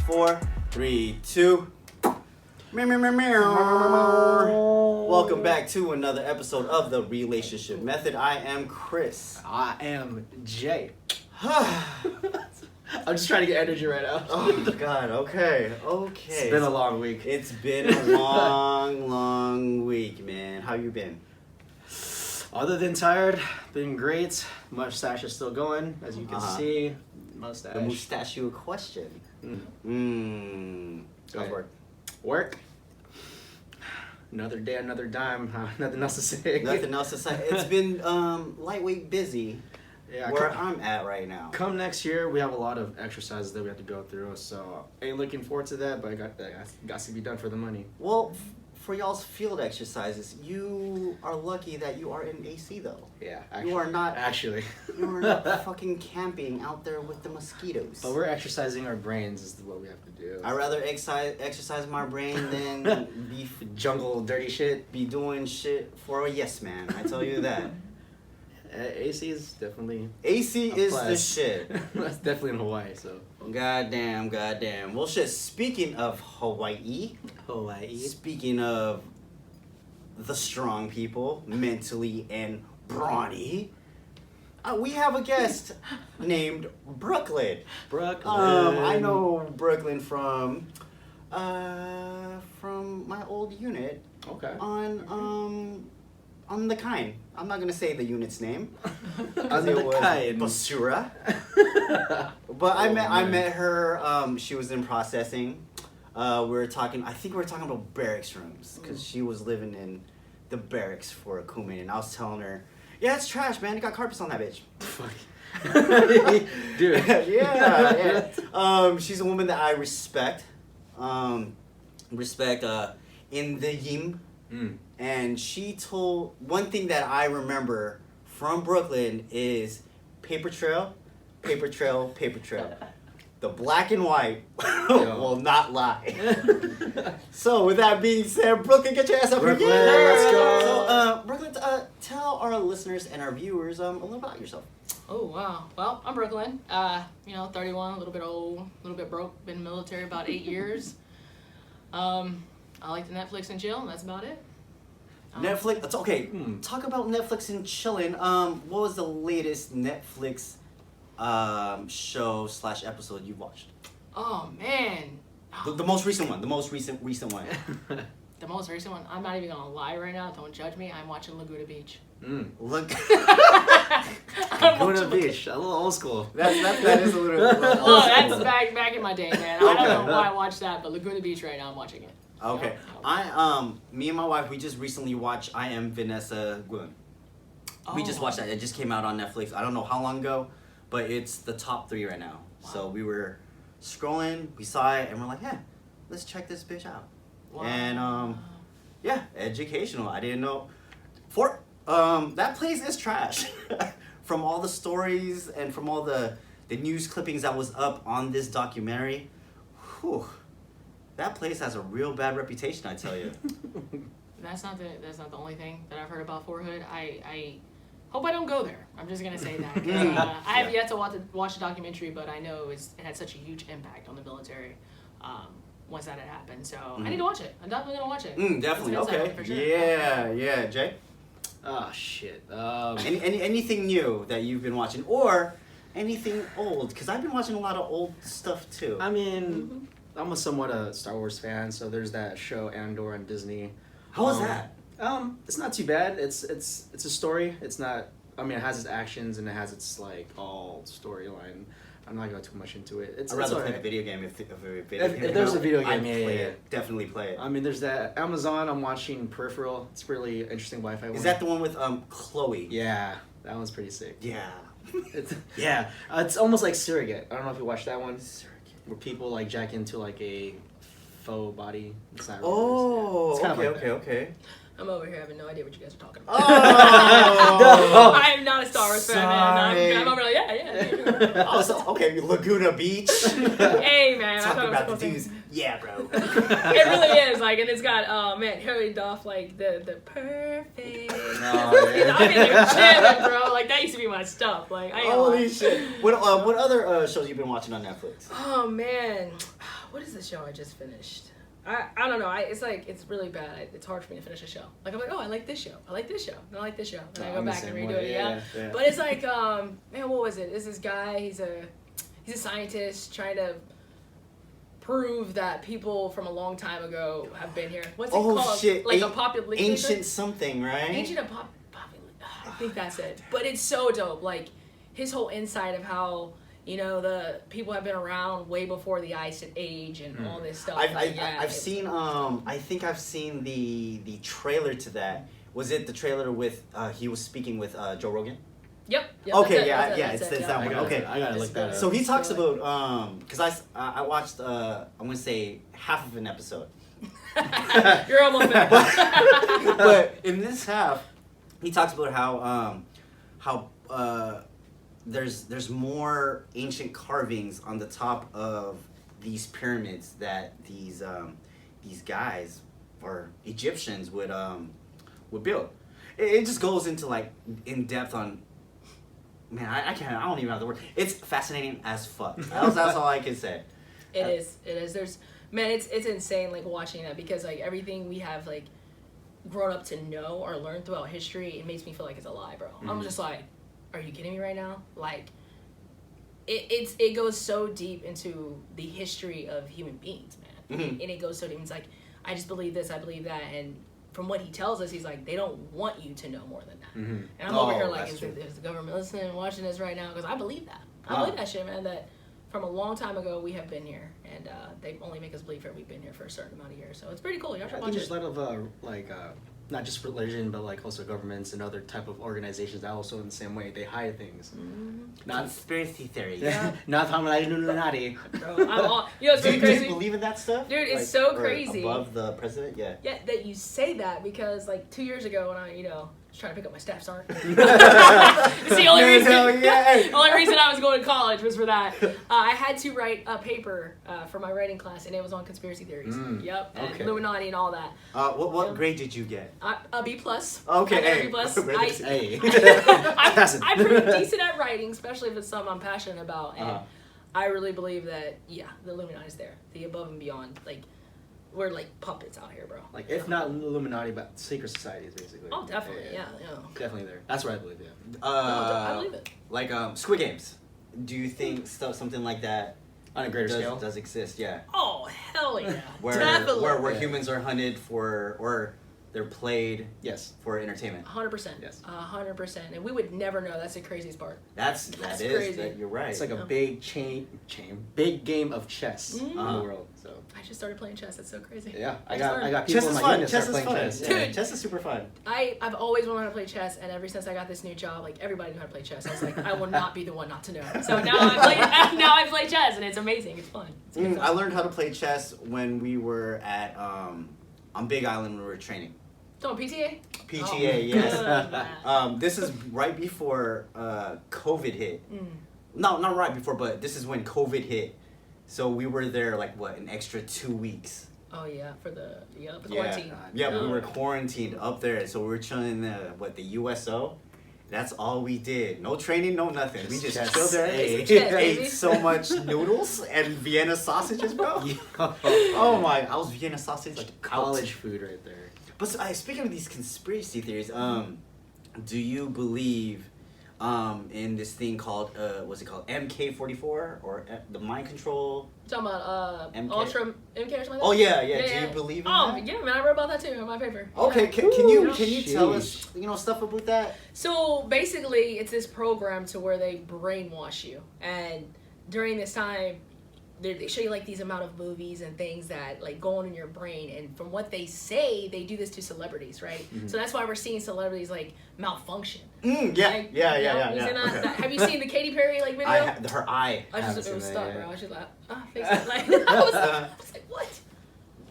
4, 3, 2. Welcome back to another episode of the Relationship Method. I am Chris. I am Jay. I'm just trying to get energy right now. Oh God. Okay. It's been a long week. It's been a long week, man. How you been? Other than tired, been great. Mustache is still going, as you can see. Mustache. The mustachio question. How's work? Work. Another day, another dime. Nothing else to say. Nothing else to say. It's been lightweight busy. Yeah, where I'm at right now. Come next year, we have a lot of exercises that we have to go through, so ain't looking forward to that, but got to be done for the money. Well, for y'all's field exercises, you are lucky that you are in AC though. Yeah, you are not actually. You are not fucking camping out there with the mosquitoes. But we're exercising our brains is what we have to do. I'd rather exercise my brain than be jungle dirty shit. Be doing shit for a yes man. I tell you that. AC is definitely AC is the shit. That's definitely in Hawaii, so. Goddamn. Well, shit. Speaking of Hawaii. Speaking of the strong people, mentally and brawny, we have a guest named Brooklyn. I know Brooklyn from my old unit. Okay. On the kind. I'm not gonna say the unit's name. On the kind. Basura. But I met her. She was in processing. We were talking. I think we were talking about barracks rooms because she was living in the barracks for a Kumin, and I was telling her, "Yeah, it's trash, man. It got carpets on that bitch." Fuck. Dude. yeah. She's a woman that I respect. In the Yim. And she told one thing that I remember from Brooklyn is paper trail. The black and white will not lie. So with that being said, Brooklyn, get your ass up here. Brooklyn, let's go. So Brooklyn, tell our listeners and our viewers a little about yourself. Oh wow. Well, I'm Brooklyn. 31, a little bit old, a little bit broke. Been in the military about 8 years. I like to Netflix and chill. And that's about it. Netflix. It's okay. Talk about Netflix and chilling. What was the latest Netflix show / episode you watched? Oh man. The most recent one. The most recent one. The most recent one. I'm not even gonna lie right now. Don't judge me. I'm watching Laguna Beach. Look. Laguna Beach. A little old school. That is a little. Oh, that's back in my day, man. I don't know why I watched that, but Laguna Beach right now. I'm watching it. Okay. Me and my wife, we just recently watched I Am Vanessa Guillen. We just watched that. It just came out on Netflix. I don't know how long ago, but it's the top 3 right now. Wow. So we were scrolling, we saw it, and we're like, yeah, let's check this bitch out. Wow. And yeah, educational. I didn't know. That place is trash. From all the stories and from all the news clippings that was up on this documentary, whew. That place has a real bad reputation, I tell you. That's not the only thing that I've heard about Fort Hood. I hope I don't go there. I'm just gonna say that. I have yet to watch the documentary, but I know it had such a huge impact on the military once that had happened. So I need to watch it. I'm definitely gonna watch it. Definitely. Okay. For sure. Yeah. Jay. Oh shit. Anything new that you've been watching, or anything old? Because I've been watching a lot of old stuff too. I mean. I'm somewhat a Star Wars fan, so there's that show Andor on Disney. How was that? It's not too bad. It's a story. It's not. I mean, it has its actions and it has its like all storyline. I'm not going too much into it. I'd rather play the video game if there's a video game. I'd play it. Definitely play it. I mean, there's that Amazon. I'm watching Peripheral. It's really interesting Wi-Fi. Is that the one with Chloe? Yeah, that one's pretty sick. Yeah. It's almost like Surrogate. I don't know if you watched that one. Where people like jack into like a faux body. It's not really it's kind of okay. I'm over here having no idea what you guys are talking Oh, about. No. I am not a Star Wars fan, man. I'm over like, yeah. Oh, so, okay, Laguna Beach. Hey, man. Talking about the dudes. Yeah, bro. It really is, like, and it's got, Harry Duff, like, the perfect. Oh, yeah. I'm in there jamming, bro. Like, that used to be my stuff. Like, holy shit. What other shows you been watching on Netflix? Oh, man. What is the show I just finished? I don't know. It's like it's really bad. It's hard for me to finish a show. Like I'm like, oh, I like this show. I like this show. And I like this show. And I go back and redo it. Yeah. But it's like, man, what was it? It's this guy. He's a scientist trying to prove that people from a long time ago have been here. What's it called? Oh shit! Like a popular ancient something, right? Ancient and popular. I think that's it. But it's so dope. Like his whole insight of how. The people have been around way before the Ice Age and all this stuff. I've seen. I think I've seen the trailer to that. Was it the trailer with? He was speaking with Joe Rogan. Yep. Okay. It's that one. Okay. I gotta look that up. So he talks about because I watched I'm gonna say half of an episode. You're almost there. But in this half, he talks about how there's more ancient carvings on the top of these pyramids that these guys or Egyptians would build. It just goes into like in depth on. Man, I don't even have the word. It's fascinating as fuck. That's all I can say. It is. It's insane like watching that because like everything we have like grown up to know or learn throughout history, it makes me feel like it's a lie, bro. Mm-hmm. I'm just like, are you kidding me right now? Like, it goes so deep into the history of human beings, man. Mm-hmm. And it goes so deep. It's like, I just believe this, I believe that, and from what he tells us, he's like, they don't want you to know more than that. Mm-hmm. And I'm over here like, is the government listening, watching this right now? Because I believe that. I believe that shit, man, that from a long time ago, we have been here. And they only make us believe that we've been here for a certain amount of years. So it's pretty cool. Y'all should watch it. There's a lot of, not just religion, but like also governments and other type of organizations that also in the same way, they hide things. Mm-hmm. Not conspiracy theories. Yeah. Not talking about Illuminati. Bro, it's really crazy. Do you believe in that stuff? Dude, it's so crazy. Above the president? Yeah. Yeah, that you say that because like 2 years ago when I, was trying to pick up my staff sergeant. It's the only reason. The only reason I was going to college was for that. I had to write a paper for my writing class, and it was on conspiracy theories. Yep, and Illuminati and all that. What grade did you get? A B plus. Okay, A. B plus. I'm pretty decent at writing, especially if it's something I'm passionate about, and I really believe that the Illuminati's there, the above and beyond, like. We're like puppets out here, bro. Like, if not Illuminati, but secret societies, basically. Oh, definitely, yeah. Definitely there. That's what I believe, yeah. I believe it. Like, Squid Games. Do you think something like that on a greater scale does exist? Yeah. Oh, hell yeah. Definitely. Where humans are hunted for, or they're played for entertainment. 100%. Yes. 100%. And we would never know. That's the craziest part. That's crazy. You're right. It's like a big big game of chess in the world. So I just started playing chess. It's so crazy. Yeah, I got people in my unit start playing chess. Dude, yeah. Chess is super fun. I've always wanted to play chess, and ever since I got this new job, like everybody knew how to play chess. I was like, I will not be the one not to know. So now I play chess, and it's amazing. It's fun. I learned how to play chess when we were at on Big Island when we were training. So PTA? PTA, yes. This is right before COVID hit. No, not right before, but this is when COVID hit. So we were there like an extra 2 weeks. Oh yeah, for the quarantine. Yeah, we were quarantined up there, so we were chilling in the USO. That's all we did. No training, no nothing. We just chilled there, ate so much noodles and Vienna sausages, bro. Oh my, I was Vienna sausage like college food right there. But speaking of these conspiracy theories, do you believe in this thing called what's it called, MK44 or the mind control? You're talking about MK? Ultra MK or something like that? Oh yeah. Do you believe in that? Oh yeah, man, I wrote about that too in my paper. Okay, can you tell us stuff about that? So basically, it's this program to where they brainwash you, and during this time, they show you like these amount of movies and things that like go on in your brain, and from what they say, they do this to celebrities, right? Mm-hmm. So that's why we're seeing celebrities like malfunction. Yeah. Have you seen the Katy Perry like video? Her eye. It was stuck, bro. I was just like, I was like, what?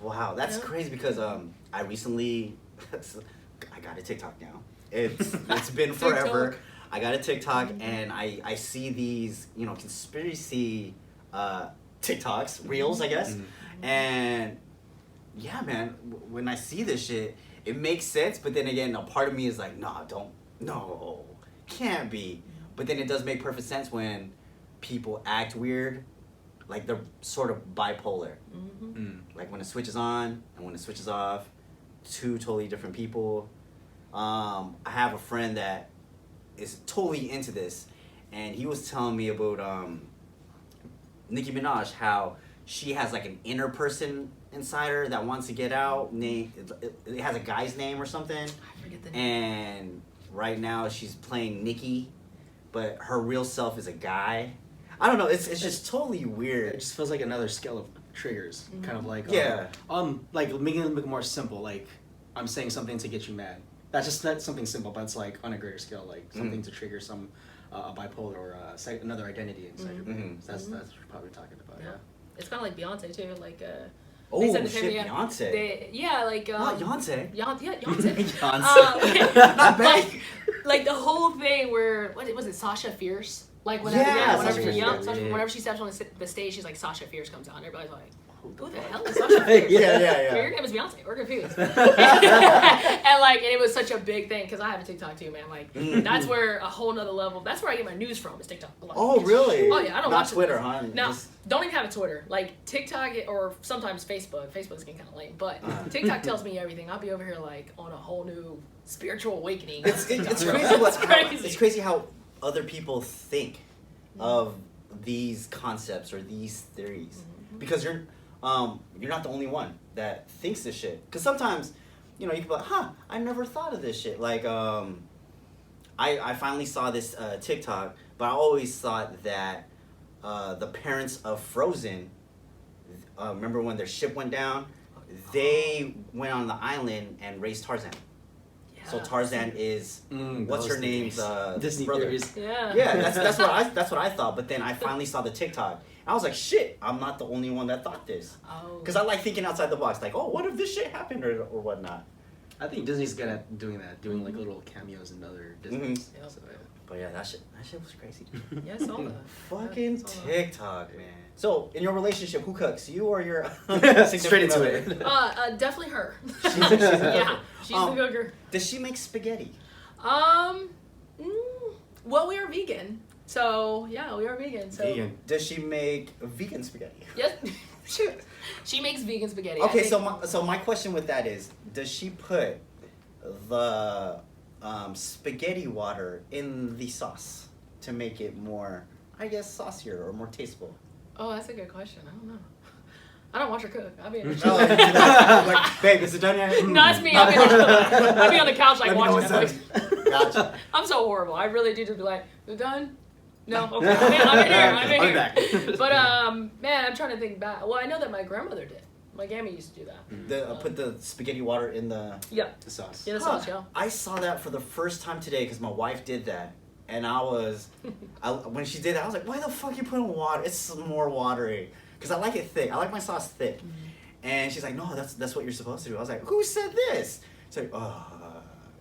Wow, that's crazy because I recently I got a TikTok now. It's been forever. I got a TikTok and I see these conspiracy TikToks, reels, I guess. And yeah, man, when I see this shit, it makes sense, but then again, a part of me is like, no, can't be. But then it does make perfect sense when people act weird like they're sort of bipolar. Mm-hmm. Like when it switches on and when it switches off, two totally different people. I have a friend that is totally into this, and he was telling me about Nicki Minaj, how she has like an inner person inside her that wants to get out. It has a guy's name or something. I forget the name. And right now she's playing Nicki, but her real self is a guy. I don't know. It's just totally weird. It just feels like another scale of triggers, kind of like Yeah. like making it more simple. Like I'm saying something to get you mad. That's something simple, but it's like on a greater scale, like something to trigger some a bipolar or another identity inside your brain. So that's what you're probably talking about. Yeah. It's kind of like Beyonce too. Like Oh they said the shit, same, yeah. Beyonce. Like Not Yonce. Yonce. Not bad. Like the whole thing where what was it, Sasha Fierce? Like whenever, whenever she steps on the stage, she's like Sasha Fierce comes out, and everybody's like, who the hell is Sasha Fierce? Yeah. Your name is Beyonce. We're confused. and it was such a big thing because I have a TikTok too, man. Like that's where a whole nother level. That's where I get my news from. Is TikTok. Oh really? Oh yeah, I don't Not watch Twitter, huh? No, don't even have a Twitter. Like TikTok or sometimes Facebook. Facebook's getting kind of lame, but TikTok tells me everything. I'll be over here like on a whole new spiritual awakening. It's crazy. It's crazy how other people think of these concepts or these theories because you're not the only one that thinks this shit. Because sometimes, you can be like, I never thought of this shit. Like, I finally saw this TikTok, but I always thought that the parents of Frozen, remember when their ship went down? They went on the island and raised Tarzan. So Tarzan is what's her name's Disney brother. theories. Yeah. That's what I thought. But then I finally saw the TikTok. I was like, shit, I'm not the only one that thought this. Oh. Because I like thinking outside the box. Like, oh, what if this shit happened or whatnot? I think Disney's good at doing that, doing like little cameos in other Disney's. Yeah. So, But yeah, that shit was crazy. Yes, all that. Fucking TikTok, man. So, in your relationship, who cooks? You or your straight into it. Definitely her. She's She's the cooker. Does she make spaghetti? Well, we are vegan. So, yeah, we are vegan. So. Vegan. Does she make vegan spaghetti? Yes. She makes vegan spaghetti. Okay, so my question with that is, does she put the spaghetti water in the sauce to make it more, I guess, saucier or more tasteful? Oh, that's a good question. I don't know. I don't watch her cook. I'll be like, babe, is it done yet? No, it's me. I'll be on the couch like watching Netflix. Gotcha. I'm so horrible. I really do just be like, is it done? No, okay. I'm in here. I'm in here. back. But man, I'm trying to think back. Well, I know that my grandmother did. My gammy used to do that. Put the spaghetti water in the The sauce. Yeah, the sauce, yeah. I saw that for the first time today because my wife did that. And when she did that, I was like, why the fuck you putting water? It's more watery. Because I like it thick. I like my sauce thick. And she's like, no, that's what you're supposed to do. I was like, who said this? She's like,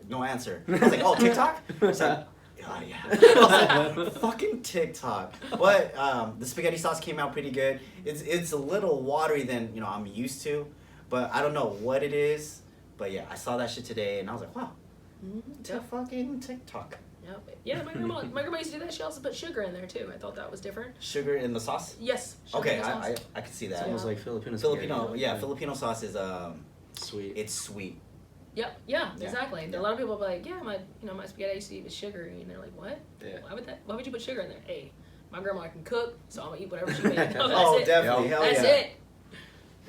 no answer. I was like, oh, TikTok? She's like, oh, yeah. I was like, fucking TikTok. But the spaghetti sauce came out pretty good. It's a little watery than I'm used to. But I don't know what it is. But yeah, I saw that shit today and I was like, wow. Fucking TikTok. Yeah, my grandma used to do that. She also put sugar in there too. I thought that was different. Sugar in the sauce? Yes. Sugar Okay, in the sauce. I could see that. It's almost like Filipino. Filipino sauce is sweet. It's sweet. Yep. Yeah. Exactly. A lot of people be like, yeah, my spaghetti I used to eat with sugar, and they're like, what? Yeah. Why would you put sugar in there? Hey, my grandma can cook, so I'm gonna eat whatever she made. That's Oh, it. definitely. Hell That's yeah. it.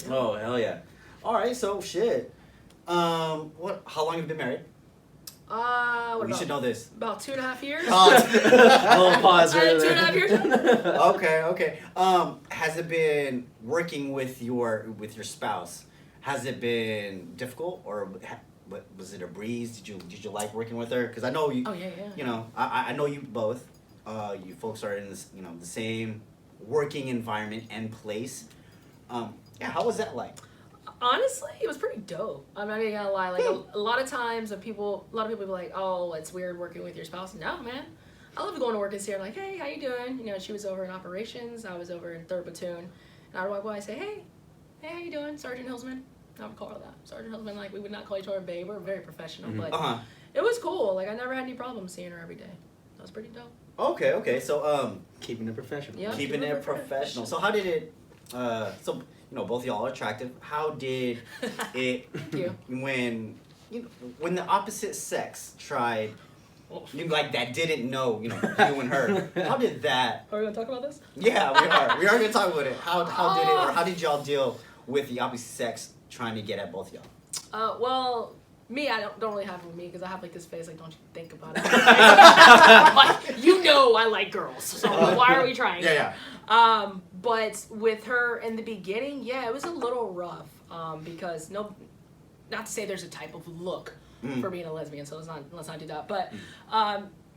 Oh, hell yeah. All right, so shit. How long have you been married? What You should know this. About 2.5 years. A little pause right there. 2.5 years. Okay. Has it been working with your spouse? Has it been difficult or was it a breeze? Did you like working with her? Because I know you. Oh yeah. You know, I know you both. You folks are in this, the same working environment and place. Yeah, how was that like? Honestly, it was pretty dope. I'm not even gonna lie. Like a lot of times, a lot of people be like, "Oh, it's weird working with your spouse." No, man, I love going to work and see her. Like, "Hey, how you doing?" She was over in operations. I was over in 3rd Platoon, and I would walk by and say, "Hey, how you doing, Sergeant Hillsman?" I would call her that, Sergeant Hillsman. Like, we would not call each other babe. We're very professional, but it was cool. Like, I never had any problems seeing her every day. That was pretty dope. Okay. So Keeping it professional. Yeah. keeping it professional. So how did it? So both y'all are attractive. How did it? Thank you. When the opposite sex tried, like that didn't know, you and her. How did that? Are we gonna talk about this? Yeah, we are. We are gonna talk about it. How did it, or how did y'all deal with the opposite sex trying to get at both y'all? Well, me, I don't really have it with me because I have like this face like, don't you think about it? Like, I like girls, so why are we trying? Yeah. But with her in the beginning, yeah, it was a little rough because not to say there's a type of look for being a lesbian, so let's not do that. But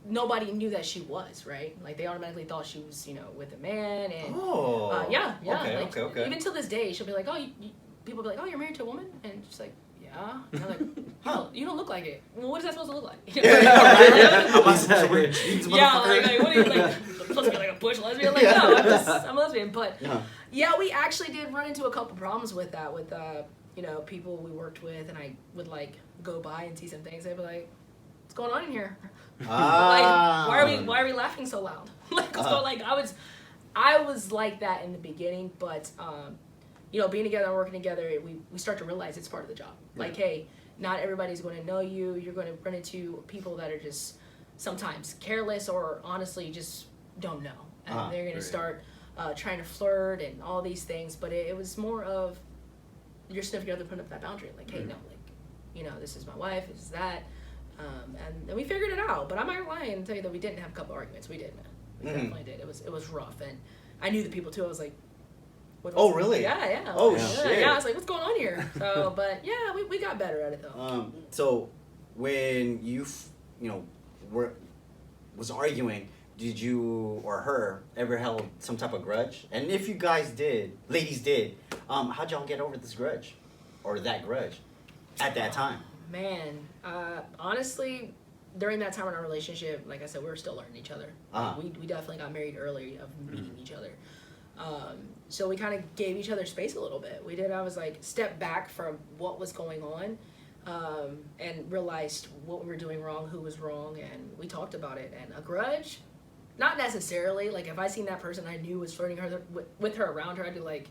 nobody knew that she was, right? Like they automatically thought she was, with a man, and yeah. Okay. Even till this day, she'll be like, people be like, oh, you're married to a woman, and she's like, yeah. And I'm like, you don't look like it. Well, what is that supposed to look like? Like, what are you like? Supposed to be like a bush lesbian? Like, no, I'm a lesbian. But yeah, we actually did run into a couple problems with that. With people we worked with, and I would like go by and see some things. They'd be like, "What's going on in here? Like, why are we laughing so loud? Like, what's going? Like, I was like that in the beginning, but being together and working together, we start to realize it's part of the job. Like, hey, not everybody's going to know you. You're going to run into people that are just sometimes careless or honestly just don't know, and they're going to start trying to flirt and all these things. But it was more of your significant other putting up that boundary, like, hey, no, like, this is my wife, this is that, and then we figured it out. But I'm not lying and tell you that we didn't have a couple arguments. We did, man. We definitely did. It was rough, and I knew the people too. I was like, oh really? Yeah. Oh shit. Yeah, I was like, what's going on here? So, but yeah, we got better at it though. So when you was arguing, did you or her ever held some type of grudge? And if you ladies did, how'd y'all get over this grudge or that grudge at that time? Man, honestly, during that time in our relationship, like I said, we were still learning each other. We definitely got married early of meeting each other. So we kind of gave each other space a little bit. I was like, step back from what was going on, and realized what we were doing wrong, who was wrong, and we talked about it. And a grudge, not necessarily. Like if I seen that person I knew was flirting with her around her, I'd be like,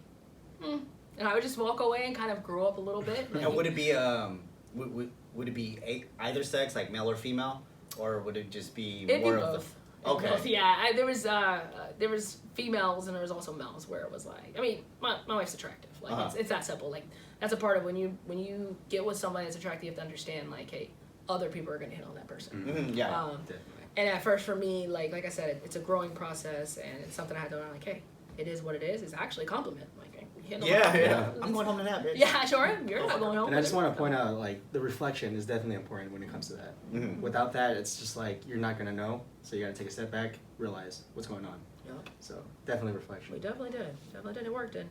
and I would just walk away and kind of grow up a little bit. Like, and would it be would it be either sex, like male or female, or would it just be more of both. Okay. Both, yeah. There was females and there was also males where it was like, I mean, my wife's attractive. Like it's that simple. Like that's a part of when you get with somebody that's attractive, you have to understand like, hey, other people are gonna hit on that person. Mm-hmm. Yeah. Definitely. And at first for me, like I said, it's a growing process and it's something I had to learn. Like, hey, it is what it is. It's actually a compliment. Like, I'm going home to that, bitch. Yeah, sure. You're not going home. And I just want to point out, like, the reflection is definitely important when it comes to that. Mm-hmm. Without that, it's just like you're not gonna know. So you gotta take a step back, realize what's going on. Yep. So definitely reflection. We definitely did. It worked, and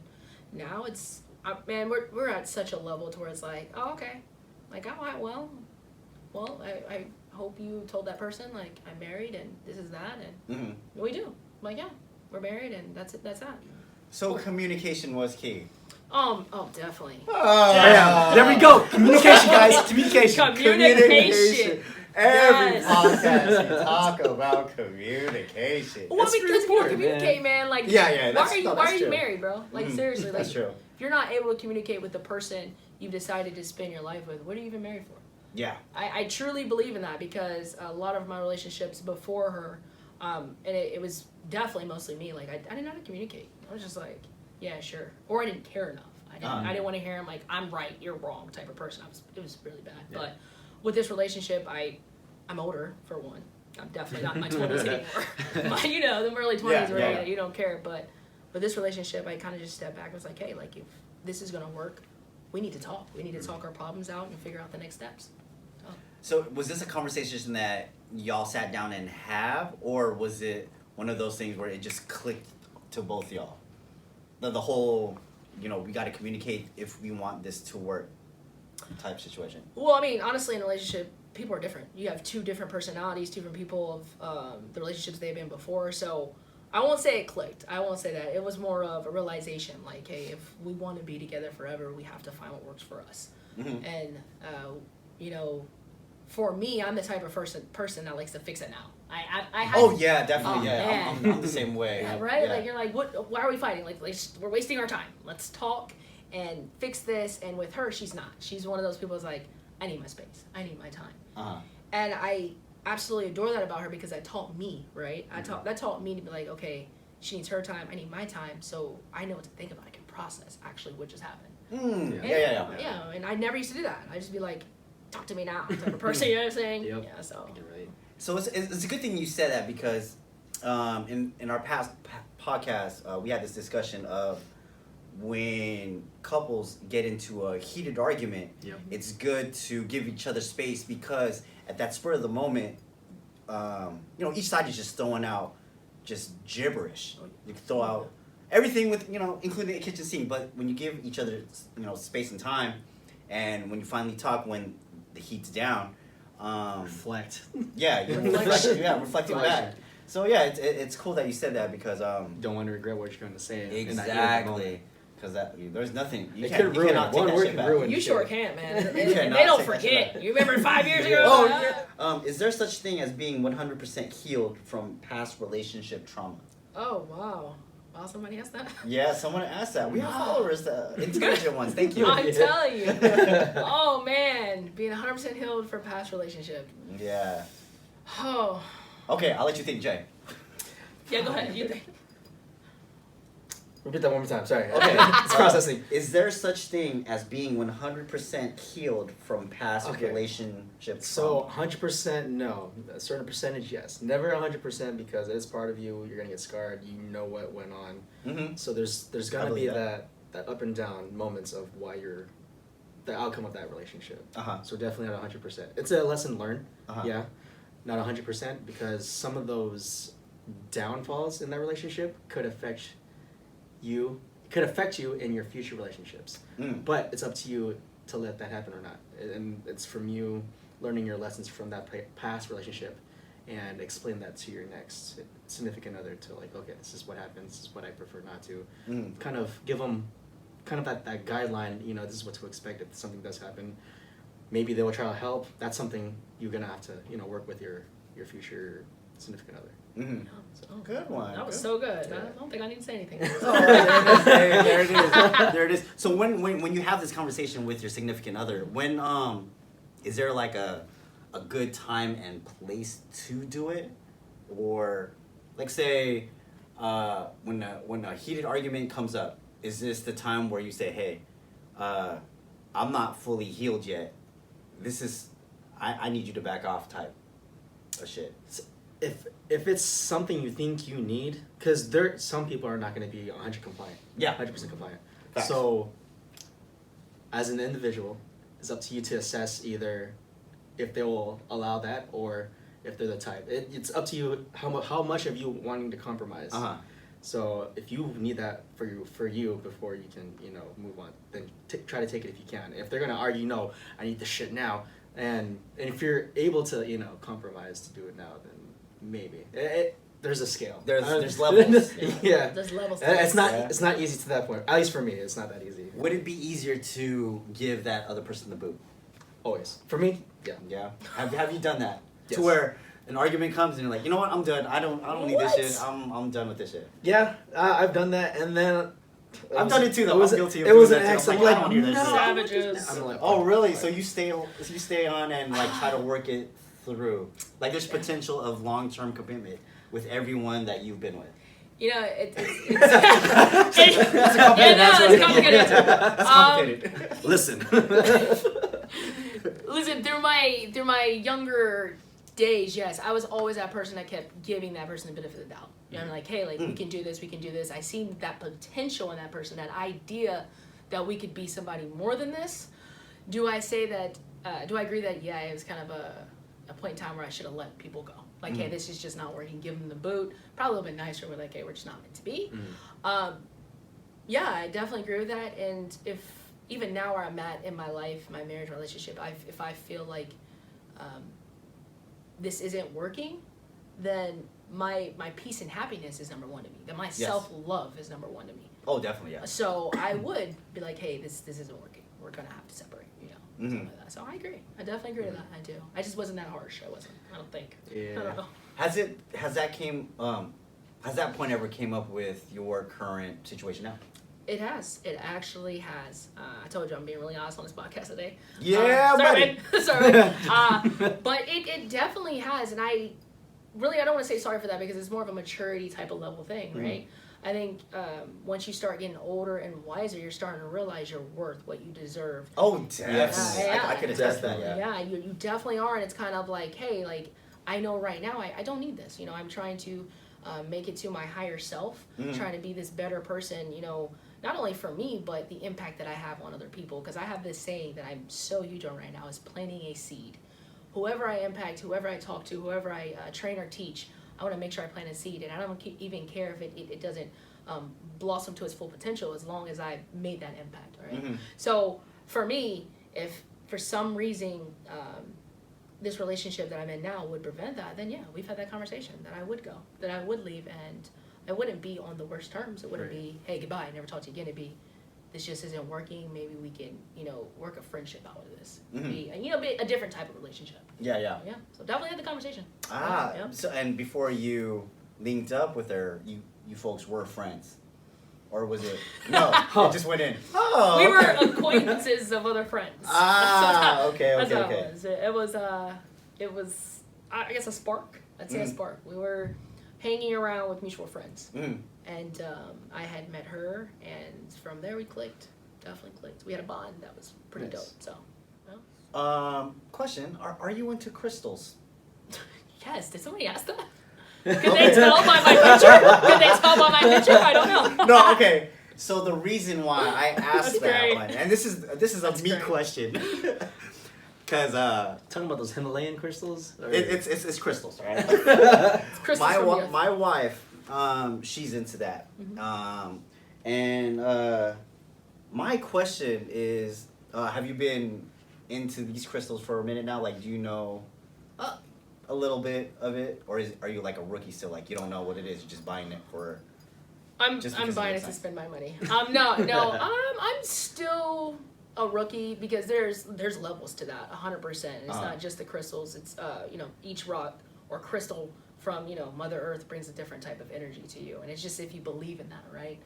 now it's man, we're at such a level to where it's like, oh, okay, like, all right, well, I hope you told that person like I'm married and this is that, and we do. I'm like, yeah, we're married and that's it. That's that. So communication was key. Oh, definitely. Yeah. There we go. Communication, guys. Communication. Every podcast we talk about communication. Well, because if you don't communicate, man, like, yeah, why are you married, bro? Like, seriously, like, that's true. If you're not able to communicate with the person you've decided to spend your life with, what are you even married for? Yeah. I truly believe in that because a lot of my relationships before her, and it was definitely mostly me. Like, I didn't know how to communicate. I was just like, yeah, sure. Or I didn't care enough. I didn't want to hear him like, I'm right, you're wrong type of person. It was really bad. Yeah. But with this relationship, I'm older, for one. I'm definitely not in my 20s anymore. The early 20s where you don't care. But this relationship, I kind of just stepped back and was like, hey, like, if this is going to work, we need to talk. We need to talk our problems out and figure out the next steps. So was this a conversation that y'all sat down and have, or was it one of those things where it just clicked to both y'all? The whole, we got to communicate if we want this to work type situation. Well, I mean, honestly, in a relationship, people are different. You have two different personalities, two different people of the relationships they've been before. So I won't say it clicked. I won't say that. It was more of a realization, like, hey, if we want to be together forever, we have to find what works for us. Mm-hmm. And, for me, I'm the type of person that likes to fix it now. I have, Oh yeah, definitely. Oh, yeah, I'm the same way. yeah, right? Yeah. Like you're like, why are we fighting? Like we're wasting our time. Let's talk and fix this. And with her, she's not. She's one of those people who's like, I need my space. I need my time. And I absolutely adore that about her because that taught me, right? That taught me to be like, okay, she needs her time. I need my time. So I know what to think about. I can process actually what just happened. Yeah. And I never used to do that. I just be like, talk to me now type of person. You know what I'm saying? Yep. Yeah. So. You're right. So it's a good thing you said that because in our past podcast we had this discussion of when couples get into a heated argument, it's good to give each other space because at that spur of the moment, each side is just throwing out just gibberish. You can throw out everything with, including the kitchen sink, but when you give each other, space and time, and when you finally talk when the heat's down, reflect. Yeah, reflecting back. So yeah, it's cool that you said that because don't want to regret what you're going to say. Exactly. Because there's nothing you it can't could ruin cannot one take word that shit can back. ruin. You sure can, man. You They cannot don't take that shit forget. back. You remember 5 years ago? Oh yeah. Is there such thing as being 100% healed from past relationship trauma? Oh wow. Wow, somebody asked that? Yeah, someone asked that. We have followers, intelligent ones. Thank you. I'm telling you. Oh man, being 100% healed from past relationship. Yeah. Oh. Okay, I'll let you think, Jay. Yeah, go ahead. You think. Repeat that one more time. Sorry. Okay. It's processing. Is there such thing as being 100% healed from past Okay. relationship So trauma? 100% no. A certain percentage yes. Never 100% because it is part of you. You're gonna get scarred. You know what went on. Mm-hmm. So there's gonna be that up and down moments of why you're the outcome of that relationship. So definitely not 100%. It's a lesson learned. Yeah, not 100% because some of those downfalls in that relationship could affect you in your future relationships. But it's up to you to let that happen or not. And it's from you learning your lessons from that past relationship and explain that to your next significant other to like, okay, this is what happens, this is what I prefer not to. Kind of give them that guideline, this is what to expect if something does happen. Maybe they will try to help. That's something you're going to have to, work with your future significant other. Good one. That was so good. I don't think I need to say anything. There it is. There it is. So when you have this conversation with your significant other, when is there like a good time and place to do it, or like say when a heated argument comes up, is this the time where you say, hey, I'm not fully healed yet. This is I need you to back off type of shit. If it's something you think you need, because some people are not going to be 100% compliant. Yeah. 100% compliant. Facts. So, as an individual, it's up to you to assess either if they will allow that or if they're the type. It's up to you how much of you wanting to compromise. So if you need that for you before you can move on, then try to take it if you can. If they're going to argue, no, I need this shit now, and if you're able to compromise to do it now, then maybe there's a scale. There's levels. Yeah. There's levels. It's not easy to that point. At least for me, it's not that easy. Would it be easier to give that other person the boot? Always. For me, yeah. Yeah. Have you done that? Yes. To where an argument comes and you're like, you know what, I'm done. I don't need this shit. I'm done with this shit. Yeah, I've done that, and then I've done it too though. I'm guilty of it was doing an that ex. too. I'm I like, don't wanna hear this no. shit. Savages. I'm like, Oh really? So you stay on and like try to work it through. Like there's potential of long-term commitment with everyone that you've been with. It's That's a complicated answer. That's complicated. That's complicated. Listen. Listen, through my younger days, yes, I was always that person that kept giving that person the benefit of the doubt. I'm like, hey, like we can do this. I seen that potential in that person, that idea that we could be somebody more than this. Do I say that? Do I agree that it was kind of a point in time where I should have let people go? Like, hey, this is just not working. Give them the boot. Probably a little bit nicer. We're like, hey, we're just not meant to be. Yeah, I definitely agree with that. And if even now where I'm at in my life, my marriage relationship, if I feel like this isn't working, then my peace and happiness is number one to me. Then my self-love is number one to me. Oh, definitely, yeah. So I would be like, hey, this isn't working. We're gonna have to separate. Something like that. So I agree. I definitely agree to that. I do. I just wasn't that harsh. I don't think. Yeah. I don't know. Has that point ever came up with your current situation now? It has. It actually has. I told you I'm being really honest on this podcast today. Yeah, buddy. Sorry. But it definitely has, and I don't want to say sorry for that because it's more of a maturity type of level thing, right? I think once you start getting older and wiser, you're starting to realize you're worth what you deserve. Oh, yes. Yeah. I could attest that. Yeah, you definitely are, and it's kind of like, hey, like I know right now I don't need this. You know, I'm trying to make it to my higher self, trying to be this better person. You know. Not only for me, but the impact that I have on other people. Because I have this saying that I'm so huge on right now is planting a seed. Whoever I impact, whoever I talk to, whoever I train or teach, I want to make sure I plant a seed. And I don't even care if it doesn't blossom to its full potential as long as I made that impact, right? So for me, if for some reason this relationship that I'm in now would prevent that, then yeah, we've had that conversation that I would go, that I would leave, and it wouldn't be on the worst terms. It wouldn't be, hey, goodbye, never talk to you again. It'd be, this just isn't working. Maybe we can, work a friendship out of this. Be a different type of relationship. Yeah. Yeah. So definitely had the conversation. Yeah. So and before you linked up with her, you folks were friends, or was it? No, it just went in. Oh, we were acquaintances of other friends. Okay. That's how it was. It was, I guess, a spark. I'd say a spark. We were hanging around with mutual friends. And I had met her, and from there we clicked. Definitely clicked. We had a bond that was pretty dope. So, question: Are you into crystals? Yes. Did somebody ask that? Could they tell by my picture? Could they tell by my picture? I don't know. No. Okay. So the reason why I asked that great. one, and this is a me question. Because talking about those Himalayan crystals. It's crystals, right? It's crystals my wife, she's into that. And my question is, have you been into these crystals for a minute now? Like, do you know a little bit of it, or are you like a rookie still? Like, you don't know what it is, you're just buying it for. I'm buying it to spend my money. No. I'm still a rookie because there's levels to that, 100%. It's not just the crystals. It's each rock or crystal from Mother Earth brings a different type of energy to you, and it's just if you believe in that, right?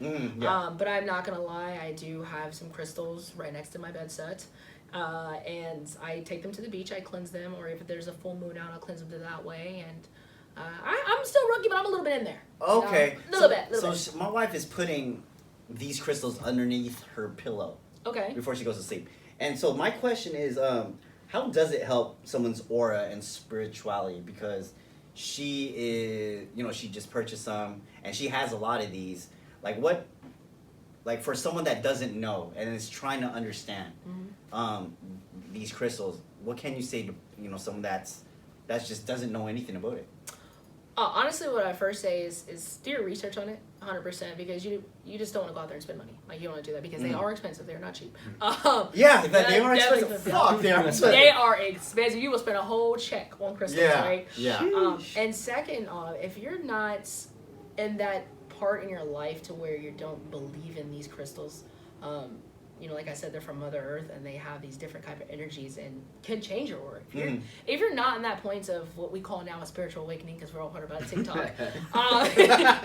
But I'm not gonna lie, I do have some crystals right next to my bed set, and I take them to the beach. I cleanse them, or if there's a full moon out, I'll cleanse them that way. And I'm still rookie, but I'm a little bit in there. Okay, a little bit. My wife is putting these crystals underneath her pillow. Okay. Before she goes to sleep. And so my question is, how does it help someone's aura and spirituality? Because she is, she just purchased some, and she has a lot of these. Like for someone that doesn't know and is trying to understand these crystals, what can you say to, someone that's just doesn't know anything about it? Honestly, what I first say is do your research on it, 100%, because you just don't want to go out there and spend money. Like, you don't want to do that because they are expensive. They're not cheap. They are expensive. Fuck, they are expensive. They are expensive. You will spend a whole check on crystals, right? Yeah. And second, if you're not in that part in your life to where you don't believe in these crystals, like I said, they're from Mother Earth, and they have these different type of energies and can change your aura. If you're not in that point of what we call now a spiritual awakening, because we're all heard about TikTok.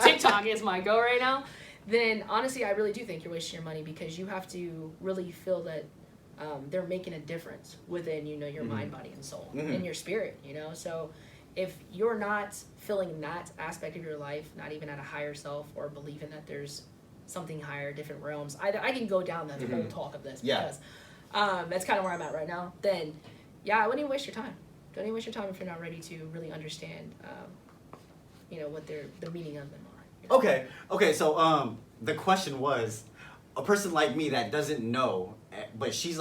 TikTok is my go right now. Then honestly, I really do think you're wasting your money, because you have to really feel that they're making a difference within your mind, body, and soul, and your spirit. So if you're not feeling that aspect of your life, not even at a higher self, or believing that there's something higher, different realms. I can go down that whole talk of this, because that's kind of where I'm at right now. Then, I wouldn't even waste your time. Don't even waste your time if you're not ready to really understand, what the meaning of them are. Okay. So the question was, a person like me that doesn't know, but she's